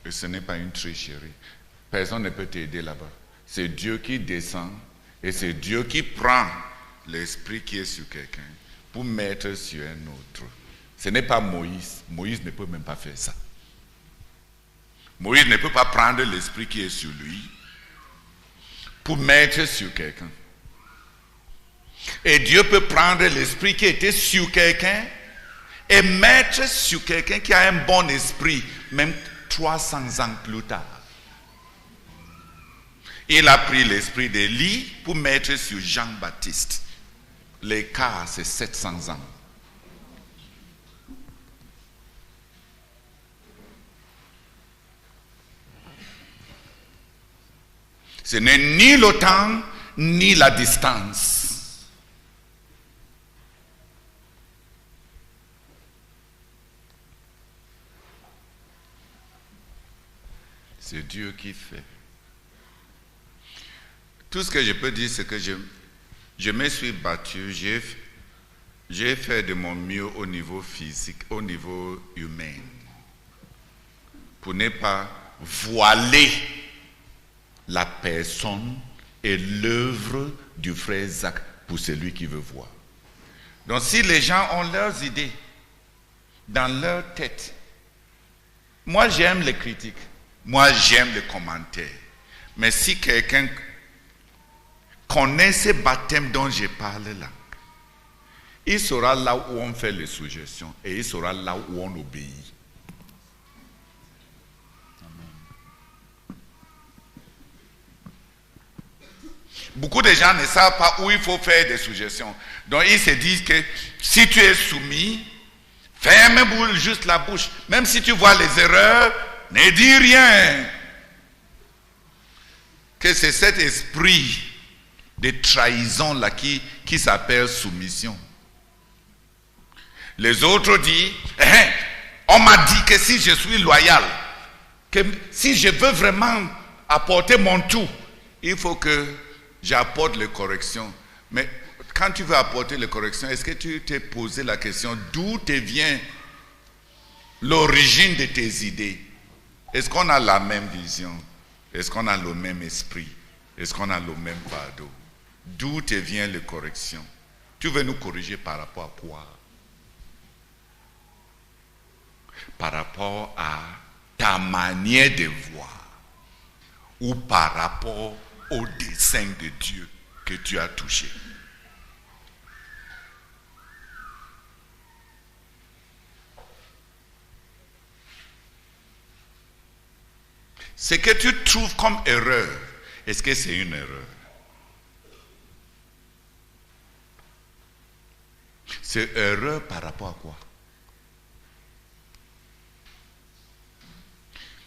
Et ce n'est pas une tricherie. Personne ne peut t'aider là-bas. C'est Dieu qui descend et c'est Dieu qui prend l'esprit qui est sur quelqu'un pour mettre sur un autre. Ce n'est pas Moïse. Moïse ne peut même pas faire ça. Moïse ne peut pas prendre l'esprit qui est sur lui pour mettre sur quelqu'un. Et Dieu peut prendre l'esprit qui était sur quelqu'un et mettre sur quelqu'un qui a un bon esprit, même 300 ans plus tard. Il a pris l'esprit d'Élie pour mettre sur Jean-Baptiste. L'écart, c'est 700 ans. Ce n'est ni le temps, ni la distance. C'est Dieu qui fait. Tout ce que je peux dire, c'est que je me suis battu, j'ai fait de mon mieux au niveau physique, au niveau humain, pour ne pas voiler la personne et l'œuvre du frère Zach pour celui qui veut voir. Donc si les gens ont leurs idées dans leur tête, moi j'aime les critiques, moi j'aime les commentaires, mais si quelqu'un connaît ce baptême dont je parle là, il sera là où on fait les suggestions et il sera là où on obéit. Beaucoup de gens ne savent pas où il faut faire des suggestions. Donc ils se disent que si tu es soumis, ferme juste la bouche. Même si tu vois les erreurs, ne dis rien. Que c'est cet esprit de trahison là qui s'appelle soumission. Les autres disent, on m'a dit que si je suis loyal, que si je veux vraiment apporter mon tout, il faut que j'apporte les corrections. Mais quand tu veux apporter les corrections, est-ce que tu t'es posé la question d'où te vient l'origine de tes idées? Est-ce qu'on a la même vision? Est-ce qu'on a le même esprit? Est-ce qu'on a le même fardeau? D'où te viennent les corrections? Tu veux nous corriger par rapport à quoi? par rapport à ta manière de voir ou par rapport au dessein de Dieu que tu as touché. Ce que tu trouves comme erreur, est-ce que c'est une erreur? C'est erreur par rapport à quoi?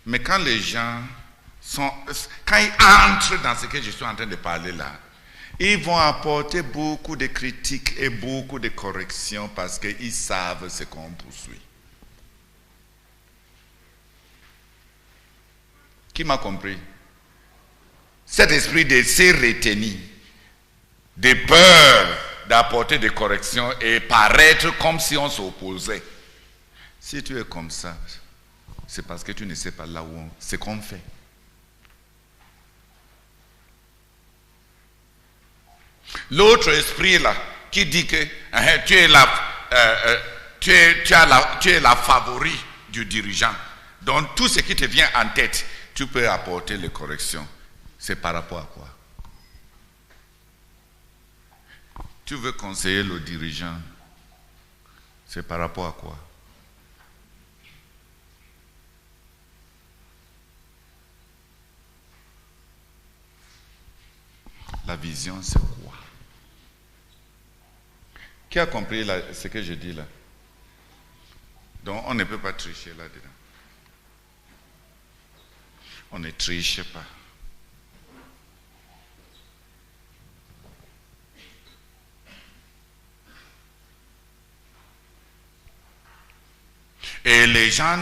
Mais quand les gens quand ils entrent dans ce que je suis en train de parler là, ils vont apporter beaucoup de critiques et beaucoup de corrections parce qu'ils savent ce qu'on poursuit. Qui m'a compris? Cet esprit de se retenir, de peur d'apporter des corrections et paraître comme si on s'opposait. Si tu es comme ça, c'est parce que tu ne sais pas là où ce qu'on fait. L'autre esprit là, qui dit que tu es la favori du dirigeant. Donc tout ce qui te vient en tête, tu peux apporter les corrections. C'est par rapport à quoi? Tu veux conseiller le dirigeant. C'est par rapport à quoi? La vision, c'est quoi? Qui a compris ce que je dis là? Donc, on ne peut pas tricher là-dedans. On ne triche pas. Et les gens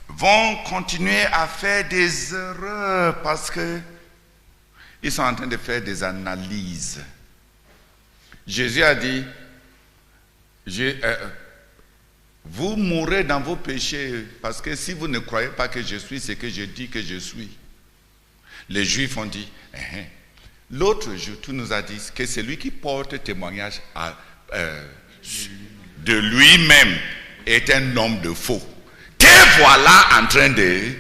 vont continuer à faire des erreurs parce que ils sont en train de faire des analyses. Jésus a dit, vous mourrez dans vos péchés parce que si vous ne croyez pas que je suis ce que je dis que je suis. Les Juifs ont dit, l'autre jour, tu nous as dit que c'est lui qui porte témoignage de lui-même est un homme de faux. Te voilà en train de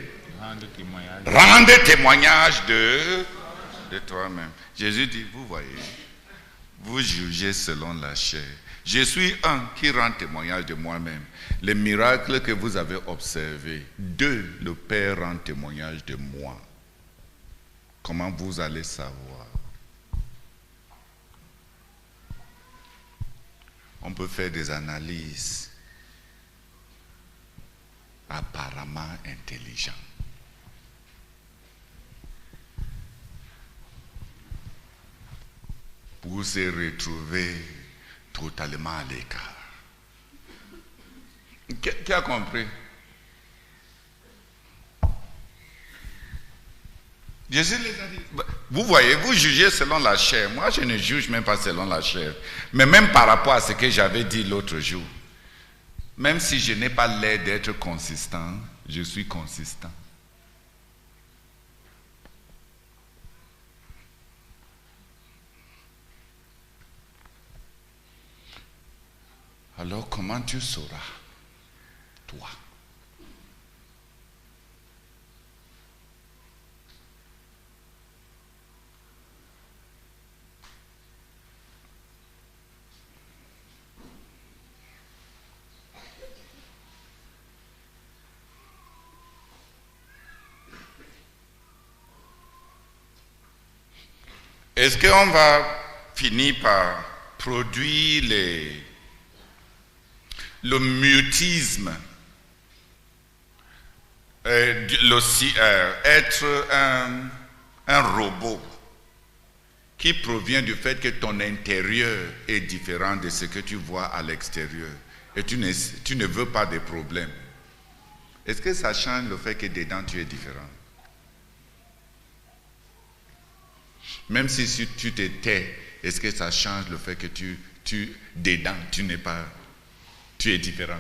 rendre témoignage de toi-même. Jésus dit, vous voyez, vous jugez selon la chair. Je suis un qui rend témoignage de moi-même. Les miracles que vous avez observés, deux, le Père rend témoignage de moi. Comment vous allez savoir? On peut faire des analyses apparemment intelligentes. Pour se retrouver totalement à l'écart. Qui a compris? Jésus les a dit, vous voyez, vous jugez selon la chair. Moi, je ne juge même pas selon la chair. Mais même par rapport à ce que j'avais dit l'autre jour, même si je n'ai pas l'air d'être consistant, je suis consistant. Alors comment tu sauras, toi? Est-ce qu'on va finir par produire le mutisme, être un robot qui provient du fait que ton intérieur est différent de ce que tu vois à l'extérieur et tu ne veux pas de problème? Est-ce que ça change le fait que dedans tu es différent? Même si tu te tais, est-ce que ça change le fait que dedans tu n'es pas, tu es différent?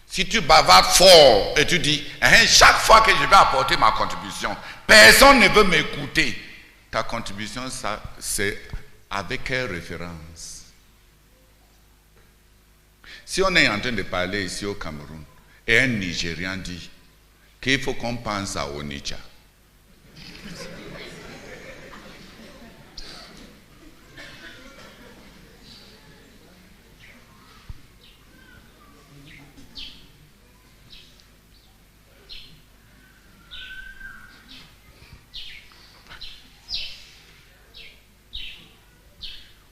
Si tu bavardes fort et tu dis, chaque fois que je vais apporter ma contribution, personne ne veut m'écouter. Ta contribution, c'est avec quelle référence? Si on est en train de parler ici au Cameroun, et un Nigérian dit qu'il faut qu'on pense à Onitsha,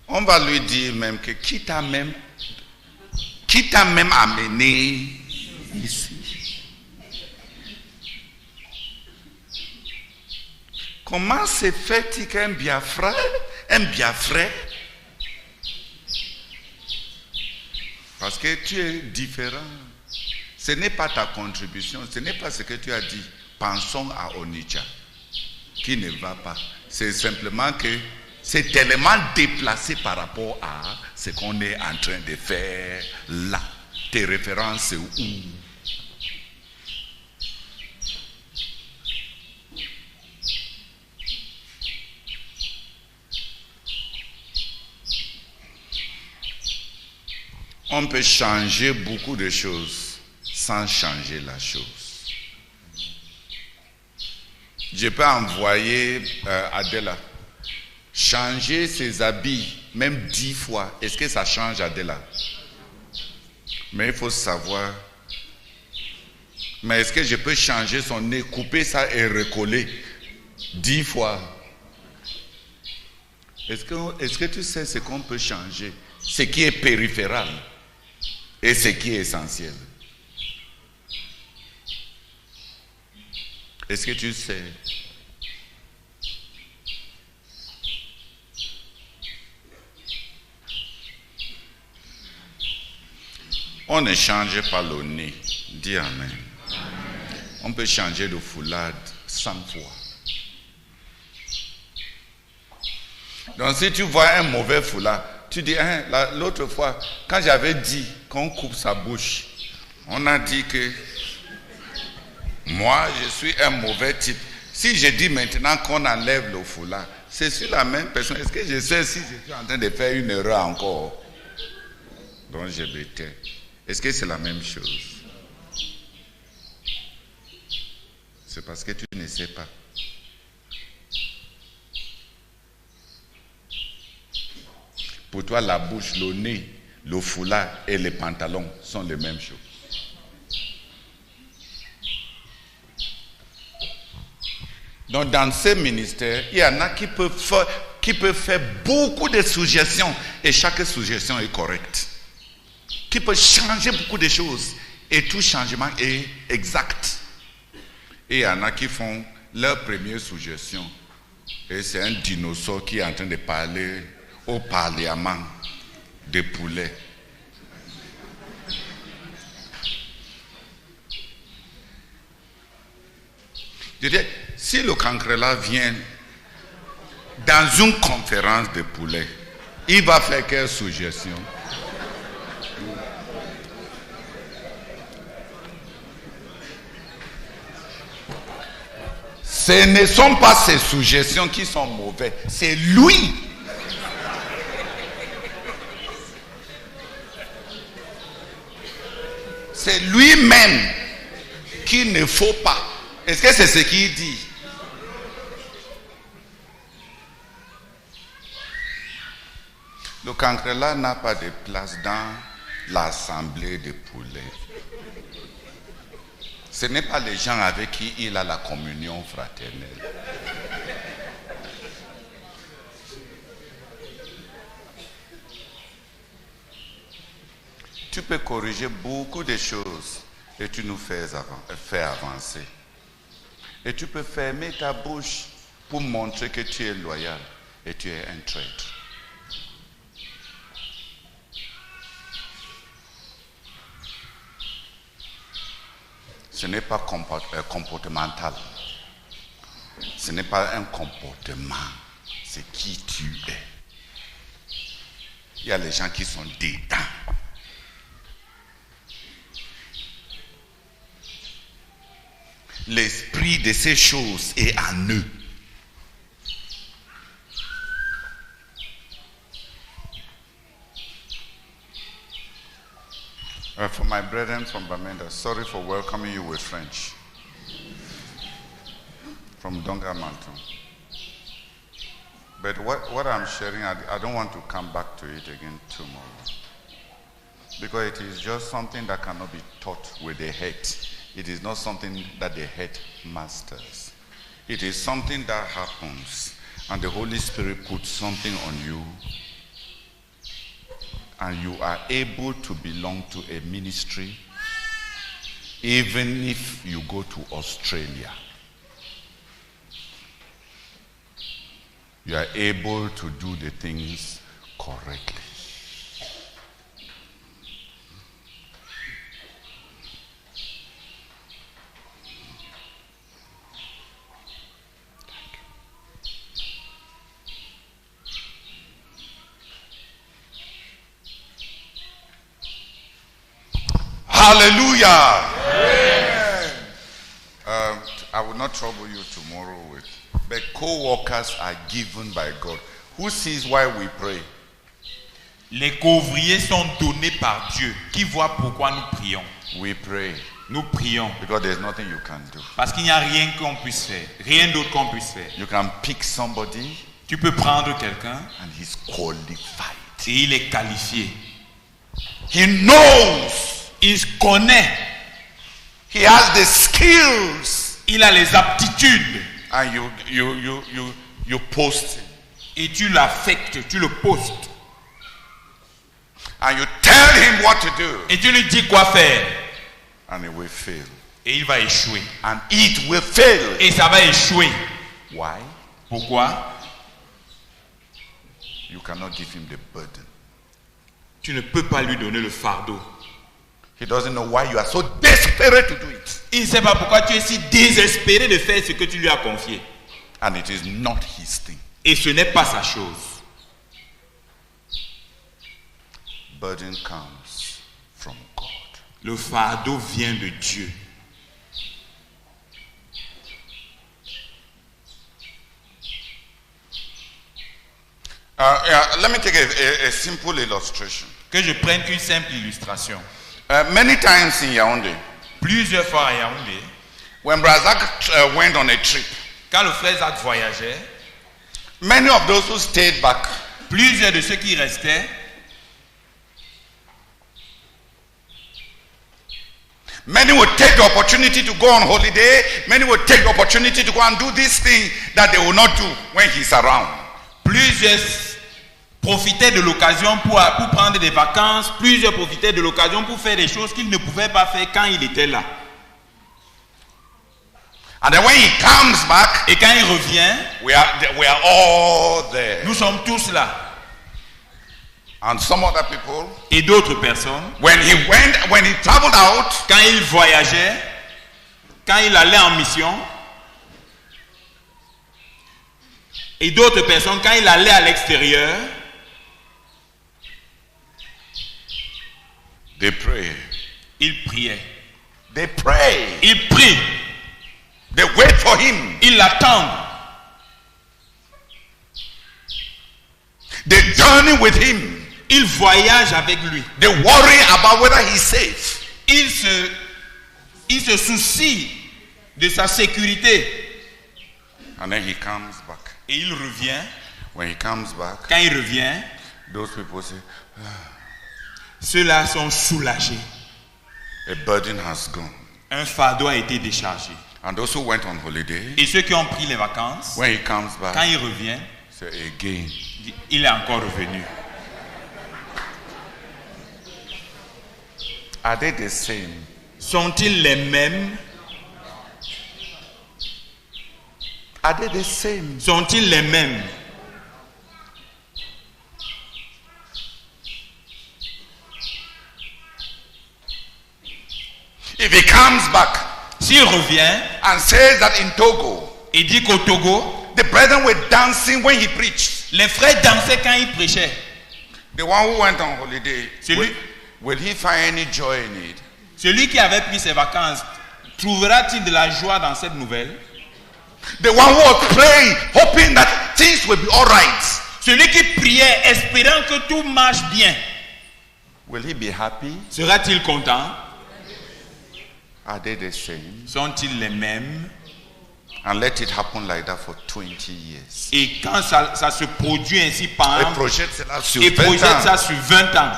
on va lui dire même que qui t'a même amené ici? Comment se fait-il qu'un Biafra, parce que tu es différent. Ce n'est pas ta contribution, ce n'est pas ce que tu as dit. Pensons à Onitsha, qui ne va pas. C'est simplement que c'est tellement déplacé par rapport à ce qu'on est en train de faire là. Tes références, c'est où? On peut changer beaucoup de choses sans changer la chose. Je peux envoyer Adela changer ses habits, même 10 fois. Est-ce que ça change Adela? Mais il faut savoir. Mais est-ce que je peux changer son nez, couper ça et recoller 10 fois? Est-ce que tu sais ce qu'on peut changer? Ce qui est périphéral et ce qui est essentiel. Est-ce que tu sais? On ne change pas le nez. Dis Amen. On peut changer le foulard 100 fois. Donc si tu vois un mauvais foulard, tu dis, l'autre fois, quand j'avais dit qu'on coupe sa bouche, on a dit que moi, je suis un mauvais type. Si je dis maintenant qu'on enlève le foulard, c'est sur la même personne. Est-ce que je sais si je suis en train de faire une erreur encore? Donc je me tais. Est-ce que c'est la même chose? C'est parce que tu ne sais pas. Pour toi, la bouche, le nez, le foulard et les pantalons sont les mêmes choses. Donc, dans ces ministères, il y en a qui peuvent faire beaucoup de suggestions et chaque suggestion est correcte. Qui peut changer beaucoup de choses et tout changement est exact. Et il y en a qui font leur première suggestion et c'est un dinosaure qui est en train de parler au parlement des poulets. Je dis, si le Cancrela vient dans une conférence de poulets, il va faire quelle suggestion? Ce ne sont pas ces suggestions qui sont mauvaises, c'est lui. C'est lui-même qu'il ne faut pas. Est-ce que c'est ce qu'il dit? Le Cancrela n'a pas de place dans l'assemblée des poulets. Ce n'est pas les gens avec qui il a la communion fraternelle. Tu peux corriger beaucoup de choses et tu nous fais avancer. Et tu peux fermer ta bouche pour montrer que tu es loyal et tu es un traître. Ce n'est pas comportemental. Ce n'est pas un comportement. C'est qui tu es. Il y a les gens qui sont dedans. l'esprit de ces choses est en eux. For my brethren from Bamenda, sorry for welcoming you with French. From Donga Mountain. But what I'm sharing, I don't want to come back to it again tomorrow. Because it is just something that cannot be taught with the head. It is not something that the head masters. It is something that happens, and the Holy Spirit puts something on you, and you are able to belong to a ministry, even if you go to Australia. You are able to do the things correctly. Hallelujah. I will not trouble you tomorrow with, but co-workers are given by God. Who sees why we pray? Les couvriers sont donnés par Dieu. Qui voit pourquoi nous prions? We pray Nous prions because there's nothing you can do. parce qu'il n'y a rien qu'on puisse faire, rien d'autre qu'on puisse faire. You can pick somebody Tu peux prendre quelqu'un and he's qualified. et il est qualifié. He knows. Il connaît, He has the skills. il a les aptitudes And you post him. et tu l'affectes, tu le postes And you tell him what to do. et tu lui dis quoi faire And he will fail. et il va échouer. And it will fail. Et ça va échouer. Why? Pourquoi? You cannot give him the burden. Tu ne peux pas lui donner le fardeau. He doesn't know why you are so desperate to do it. Il ne sait pas pourquoi tu es si désespéré de faire ce que tu lui as confié. And it is not his thing. Et ce n'est pas sa chose. Burden comes from God. Le fardeau vient de Dieu. Let me take a simple illustration. Que je prenne une simple illustration. Many times in Yaoundé, Plusieurs fois à Yaoundé, when Brazak went on a trip, quand le frère Zach voyageait, many of those who stayed back, plusieurs de ceux qui restaient, many would take the opportunity to go on holiday. Many would take the opportunity to go and do this thing that they will not do when he's around. plusieurs profitaient de l'occasion pour prendre des vacances, plusieurs profitaient de l'occasion pour faire des choses qu'ils ne pouvaient pas faire quand il était là. And then when he comes back, Et quand il revient, we are all there. nous sommes tous là. And some other people, Et d'autres personnes, when he traveled out, quand il voyageait, quand il allait en mission, et d'autres personnes, quand il allait à l'extérieur, they pray. il priait. They pray. Il prie. They wait for him. Il l'attend. They journey with him. Il voyage avec lui. They worry about whether he's safe. Il se soucie de sa sécurité. And then he comes back. Et il revient. When he comes back, Quand il revient, those people say, ceux-là sont soulagés. a burden has gone. Un fardeau a été déchargé. And those who went on holiday, Et ceux qui ont pris les vacances, when he comes quand back, il revient, say again. il est encore revenu. Are they the same? Sont-ils les mêmes? Are they the same? Sont-ils les mêmes? If he comes back S'il revient and says that in Togo, et dit qu'au Togo, the brethren were dancing when he preached, les frères dansaient quand il prêchait, the one who went on holiday, Celui- will he find any joy in it? celui qui avait pris ses vacances, trouvera-t-il de la joie dans cette nouvelle? The one who was praying, hoping that things will be all right. Celui qui priait, espérant que tout marche bien, Will he be happy? sera-t-il content? Are they the same? Sont-ils les mêmes? And let it happen like that for 20 years. Et quand ça se produit ainsi pendant Et projette cela sur et 20 projette ça ans. sur 20 ans,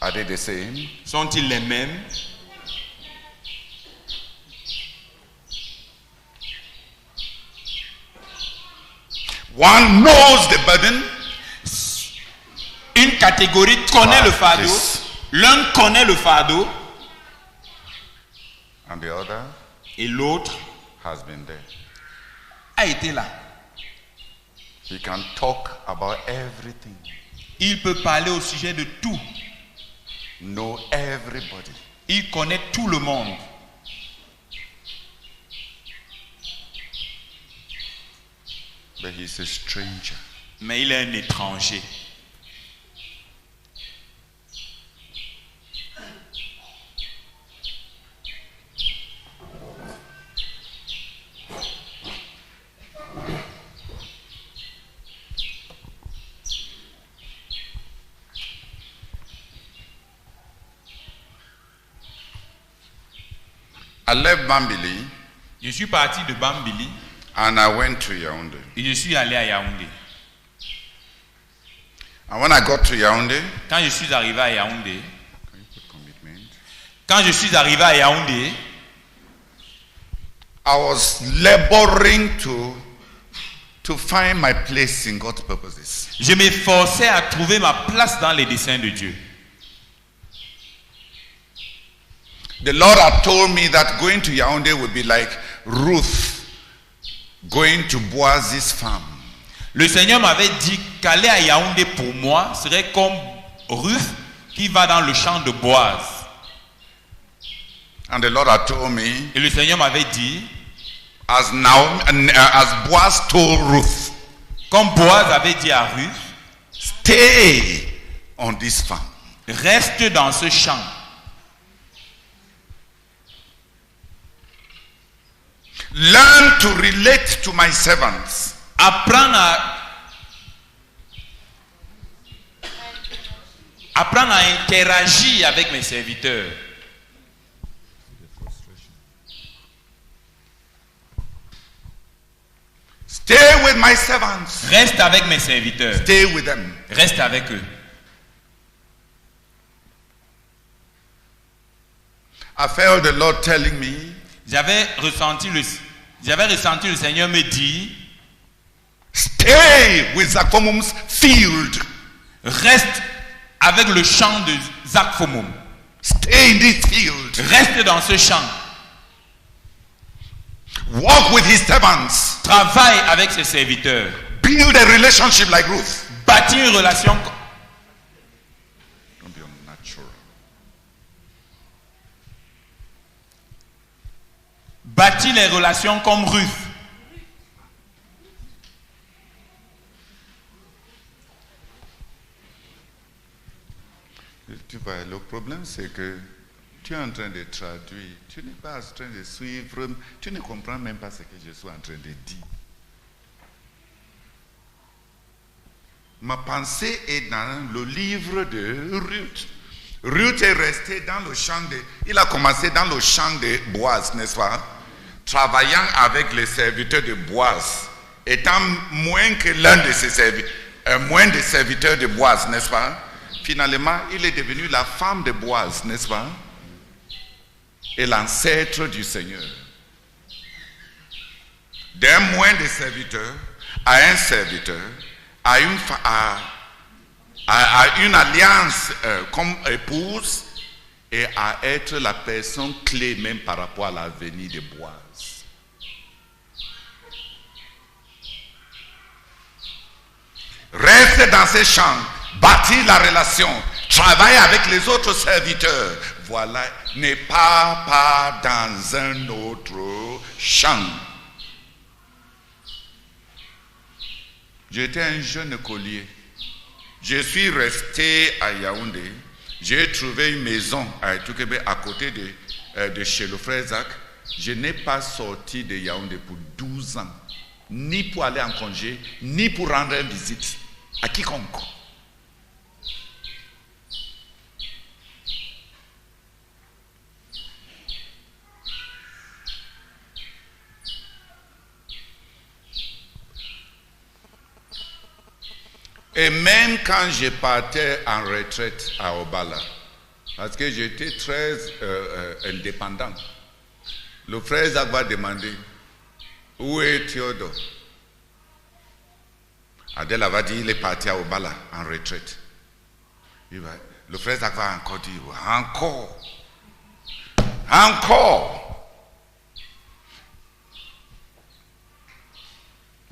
Are they the same? sont-ils les mêmes? One knows the burden. Une catégorie connaît le fardeau, Yes. l'un connaît le fardeau And the other et l'autre has been there. a été là. He can talk about everything. Il peut parler au sujet de tout. Know everybody. Il connaît tout le monde. But he's a stranger. Mais il est un étranger. I left Bambili Je suis parti de Bambili and I went to Yaoundé. et je suis allé à Yaoundé. And when I got to Yaoundé, Quand je suis arrivé à Yaoundé, can you put commitment? quand je suis arrivé à Yaoundé, I was laboring to find my place in God's purposes. je m'efforçais à trouver ma place dans les desseins de Dieu. The Lord had told me that going to Yaoundé would be like Ruth going to Boaz's farm. Le Seigneur m'avait dit qu'aller à Yaoundé pour moi serait comme Ruth qui va dans le champ de Boaz. And the Lord had told me, Et le Seigneur m'avait dit, as Boaz told Ruth, comme Boaz avait dit à Ruth, stay on this farm. reste dans ce champ. Learn to relate to my servants. Apprendre à interagir avec mes serviteurs. Stay with my servants. Reste avec mes serviteurs. Stay with them. Reste avec eux. I felt the Lord telling me, J'avais ressenti le Seigneur me dire, stay with Zakfomum's field. reste avec le champ de Zakfomum. Stay in this field. Reste dans ce champ. Walk with his servants. Travaille avec ses serviteurs. Build a relationship like Ruth. Bâtis une relation. Don't be unnatural. Bâtis les relations comme Ruth. Tu vois, le problème c'est que tu es en train de traduire, tu n'es pas en train de suivre, tu ne comprends même pas ce que je suis en train de dire. Ma pensée est dans le livre de Ruth. Ruth est resté dans le champ il a commencé dans le champ de Boaz, n'est-ce pas? Travaillant avec les serviteurs de Boaz, étant moins que l'un de ses serviteurs, moins de serviteurs de Boaz, n'est-ce pas? Finalement, il est devenu la femme de Boaz, n'est-ce pas? Et l'ancêtre du Seigneur. D'un moins de serviteurs à un serviteur, à une alliance comme épouse et à être la personne clé même par rapport à la venue de Boaz. Reste dans ces champs, bâtis la relation, travaille avec les autres serviteurs. Voilà, n'est pas dans un autre champ. J'étais un jeune écolier. Je suis resté à Yaoundé. J'ai trouvé une maison à Etoukebe à côté de chez le frère Zach, je n'ai pas sorti de Yaoundé pour 12 ans, ni pour aller en congé, ni pour rendre une visite à quiconque. Et même quand je partais en retraite à Obala, parce que j'étais très indépendant, le frère Zach va demander où est Théodore. Adèle va dire il est parti à Obala en retraite. Le frère Zach va encore dire encore.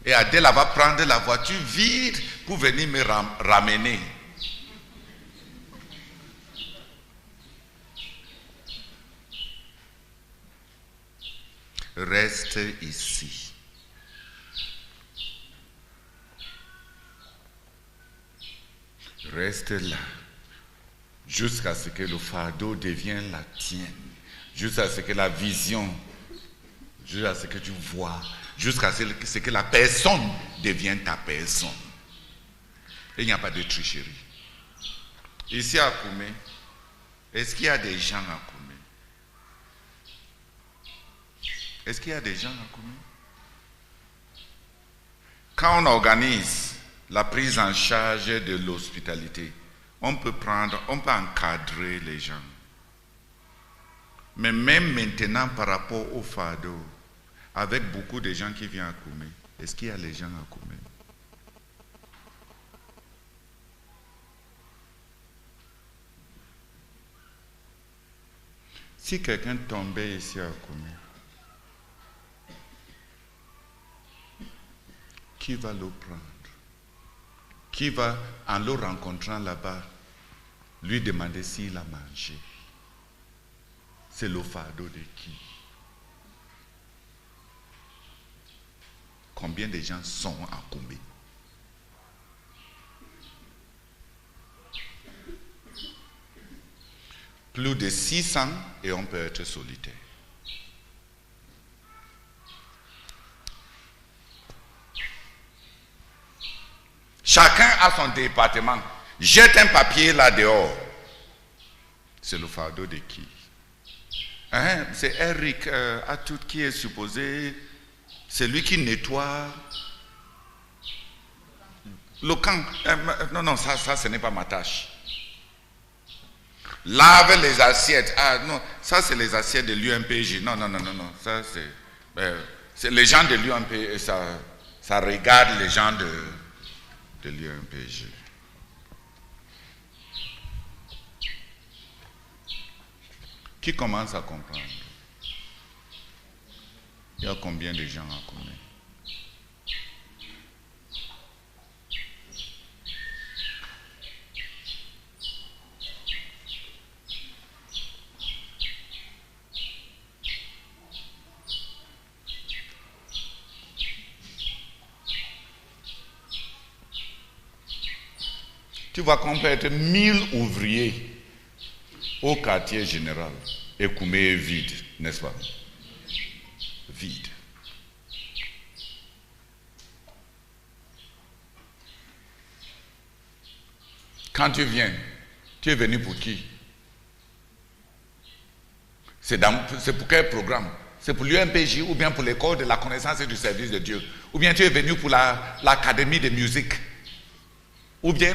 Et Adèle va prendre la voiture vide pour venir me ramener. Reste ici. Reste là. Jusqu'à ce que le fardeau devienne la tienne. Jusqu'à ce que la vision, jusqu'à ce que tu vois, jusqu'à ce que la personne devienne ta personne. Il n'y a pas de tricherie. Ici à Koumé, est-ce qu'il y a des gens à Koumé? Est-ce qu'il y a des gens à Koumé? Quand on organise la prise en charge de l'hospitalité, on peut encadrer les gens. Mais même maintenant par rapport au fardeau, avec beaucoup de gens qui viennent à Koumé, est-ce qu'il y a les gens à Koumé? Si quelqu'un tombait ici à Koumé, qui va le prendre? Qui va, en le rencontrant là-bas, lui demander s'il a mangé? C'est le fardeau de qui? Combien de gens sont à Koumé? Plus de 600 et on peut être solitaire. Chacun a son département. Jette un papier là dehors. C'est le fardeau de qui? Hein? C'est Eric Atout qui est supposé, c'est lui qui nettoie le camp. Non, ça ce n'est pas ma tâche. Lave les assiettes. Ah non, ça c'est les assiettes de l'UMPJ. Non. Ça c'est les gens de l'UMPJ. Ça regarde les gens de l'UMPJ. Qui commence à comprendre? Il y a combien de gens à Koumé? Tu vas compléter 1000 ouvriers au quartier général. Et Koumé est vide, n'est-ce pas? Vide. Quand tu viens, tu es venu pour qui? C'est pour quel programme? C'est pour l'UMPJ ou bien pour l'école de la connaissance et du service de Dieu? Ou bien tu es venu pour l'académie de musique? Ou bien,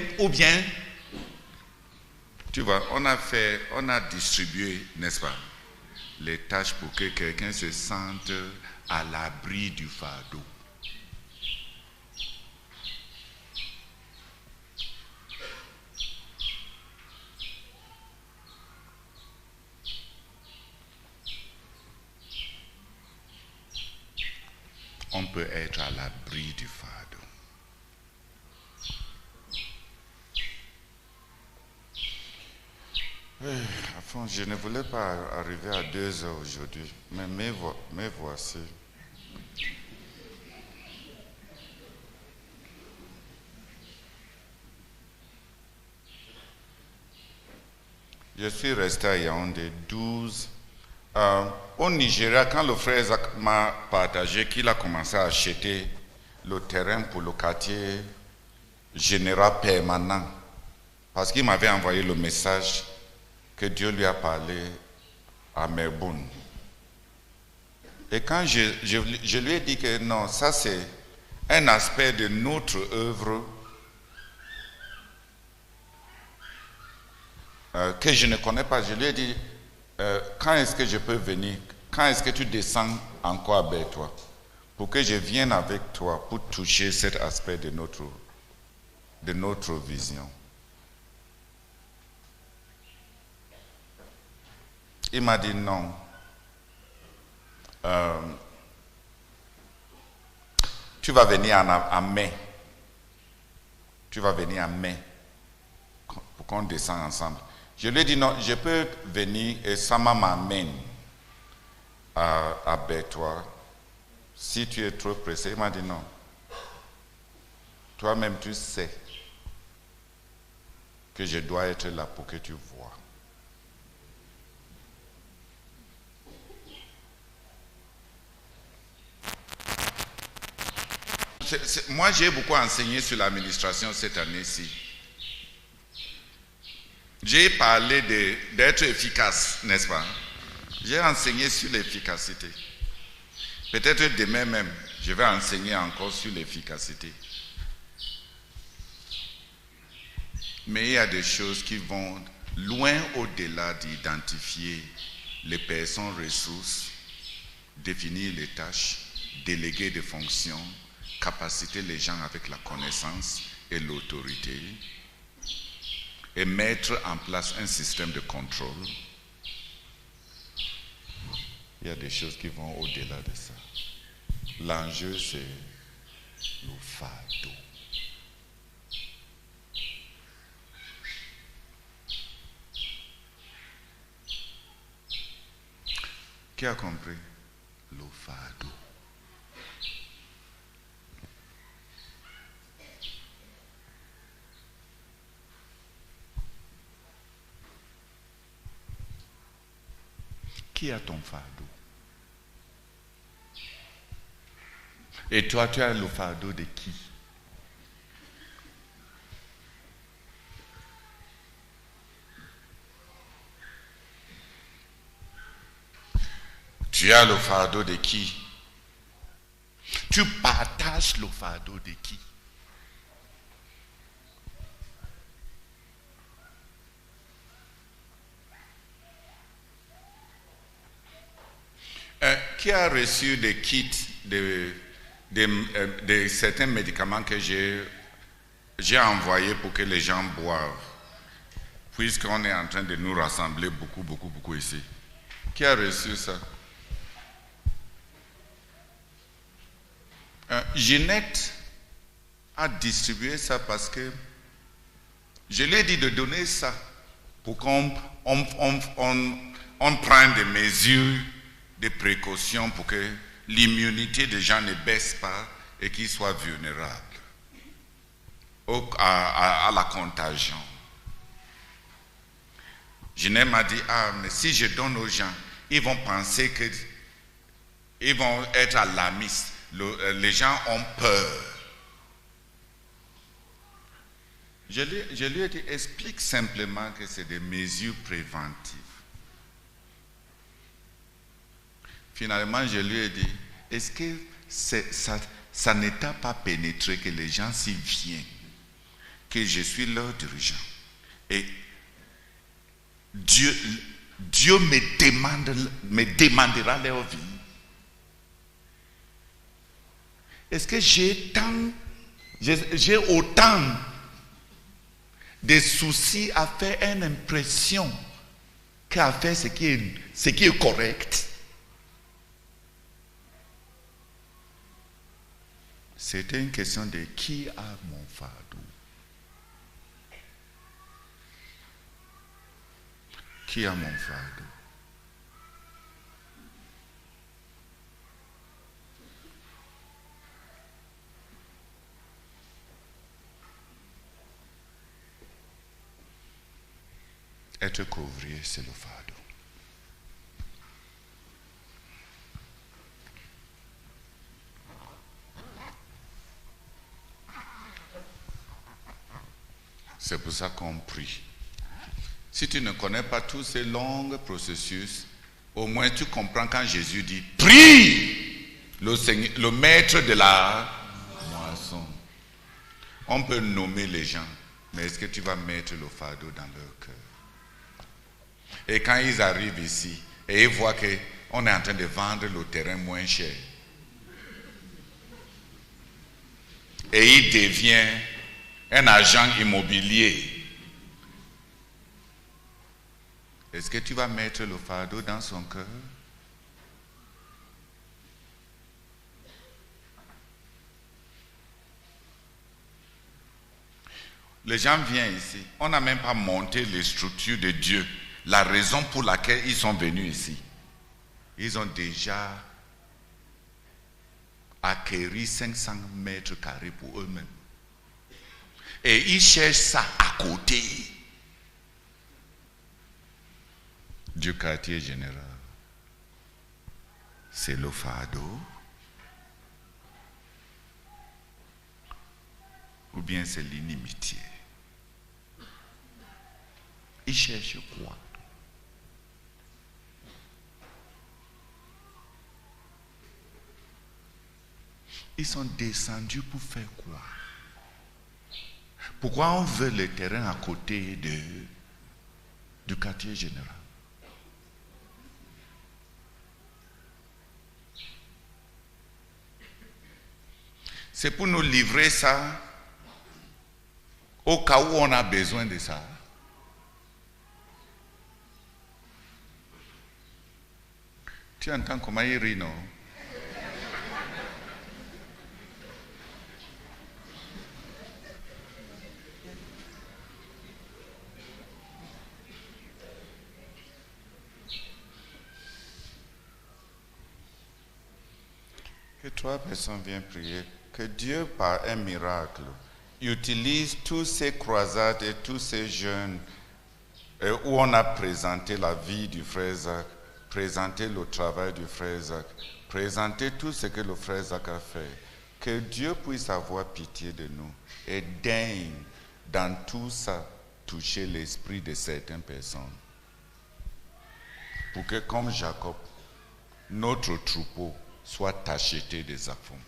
tu vois, on a distribué, n'est-ce pas, les tâches pour que quelqu'un se sente à l'abri du fardeau. On peut être à l'abri du fardeau. Enfin, je ne voulais pas arriver à 2 heures aujourd'hui, mais me voici. Je suis resté à Yaoundé 12 Au Nigeria, quand le frère Isaac m'a partagé qu'il a commencé à acheter le terrain pour le quartier général permanent, parce qu'il m'avait envoyé le message que Dieu lui a parlé à Melbourne. Et quand je lui ai dit que non, ça c'est un aspect de notre œuvre que je ne connais pas, je lui ai dit, quand est-ce que je peux venir? Quand est-ce que tu descends encore à Bertois? Pour que je vienne avec toi pour toucher cet aspect de notre vision. Il m'a dit non. Tu vas venir en mai. Tu vas venir en mai pour qu'on descende ensemble. Je lui ai dit non, je peux venir et Sama m'amène à Bertois. Si tu es trop pressé, il m'a dit non. Toi-même, tu sais que je dois être là pour que tu vois. Moi, j'ai beaucoup enseigné sur l'administration cette année-ci. J'ai parlé d'être efficace, n'est-ce pas? J'ai enseigné sur l'efficacité. Peut-être demain même, je vais enseigner encore sur l'efficacité. Mais il y a des choses qui vont loin au-delà d'identifier les personnes ressources, définir les tâches, déléguer des fonctions, capaciter les gens avec la connaissance et l'autorité et mettre en place un système de contrôle. Il y a des choses qui vont au-delà de ça. L'enjeu, c'est le fardeau. Qui a compris? Le fardeau. Qui a ton fardeau? Et toi, tu as le fardeau de qui? Tu as le fardeau de qui? Tu partages le fardeau de qui? Qui a reçu des kits de certains médicaments que j'ai envoyés pour que les gens boivent, puisqu'on est en train de nous rassembler beaucoup ici? Qui a reçu ça? Ginette a distribué ça parce que je lui ai dit de donner ça pour qu'on prenne des mesures de précaution pour que l'immunité des gens ne baisse pas et qu'ils soient vulnérables à la contagion. Ginette m'a dit, mais si je donne aux gens, ils vont penser qu'ils vont être alarmistes. Les gens ont peur. Je lui ai dit, explique simplement que c'est des mesures préventives. Finalement, je lui ai dit, est-ce que ça ne t'a pas pénétré que les gens s'y viennent, que je suis leur dirigeant et Dieu me demandera leur vie? Est-ce que j'ai autant de soucis à faire une impression qu'à faire ce qui est correct? C'était une question de qui a mon fardeau. Qui a mon fardeau? Être couvrier, c'est le fardeau. C'est pour ça qu'on prie. Si tu ne connais pas tous ces longs processus, au moins tu comprends quand Jésus dit « Prie le maître de la moisson ». On peut nommer les gens, mais est-ce que tu vas mettre le fardeau dans leur cœur? Et quand ils arrivent ici, et ils voient qu'on est en train de vendre le terrain moins cher, et il devient un agent immobilier, est-ce que tu vas mettre le fardeau dans son cœur? Les gens viennent ici, on n'a même pas monté les structures de Dieu, la raison pour laquelle ils sont venus ici. Ils ont déjà acquéri 500 mètres carrés pour eux-mêmes. Et ils cherchent ça à côté du quartier général. C'est le fardeau ou bien c'est l'inimitié? Ils cherchent quoi? Ils sont descendus pour faire quoi? Pourquoi on veut le terrain à côté du quartier général? C'est pour nous livrer ça au cas où on a besoin de ça. Tu entends comment il rit, non? Que 3 personnes viennent prier, que Dieu, par un miracle, utilise tous ces croisades et tous ces jeûnes où on a présenté la vie du frère Zach, présenté le travail du frère Zach, présenté tout ce que le frère Zach a fait. Que Dieu puisse avoir pitié de nous et daigne dans tout ça toucher l'esprit de certaines personnes. Pour que, comme Jacob, notre troupeau soit acheté des affronts.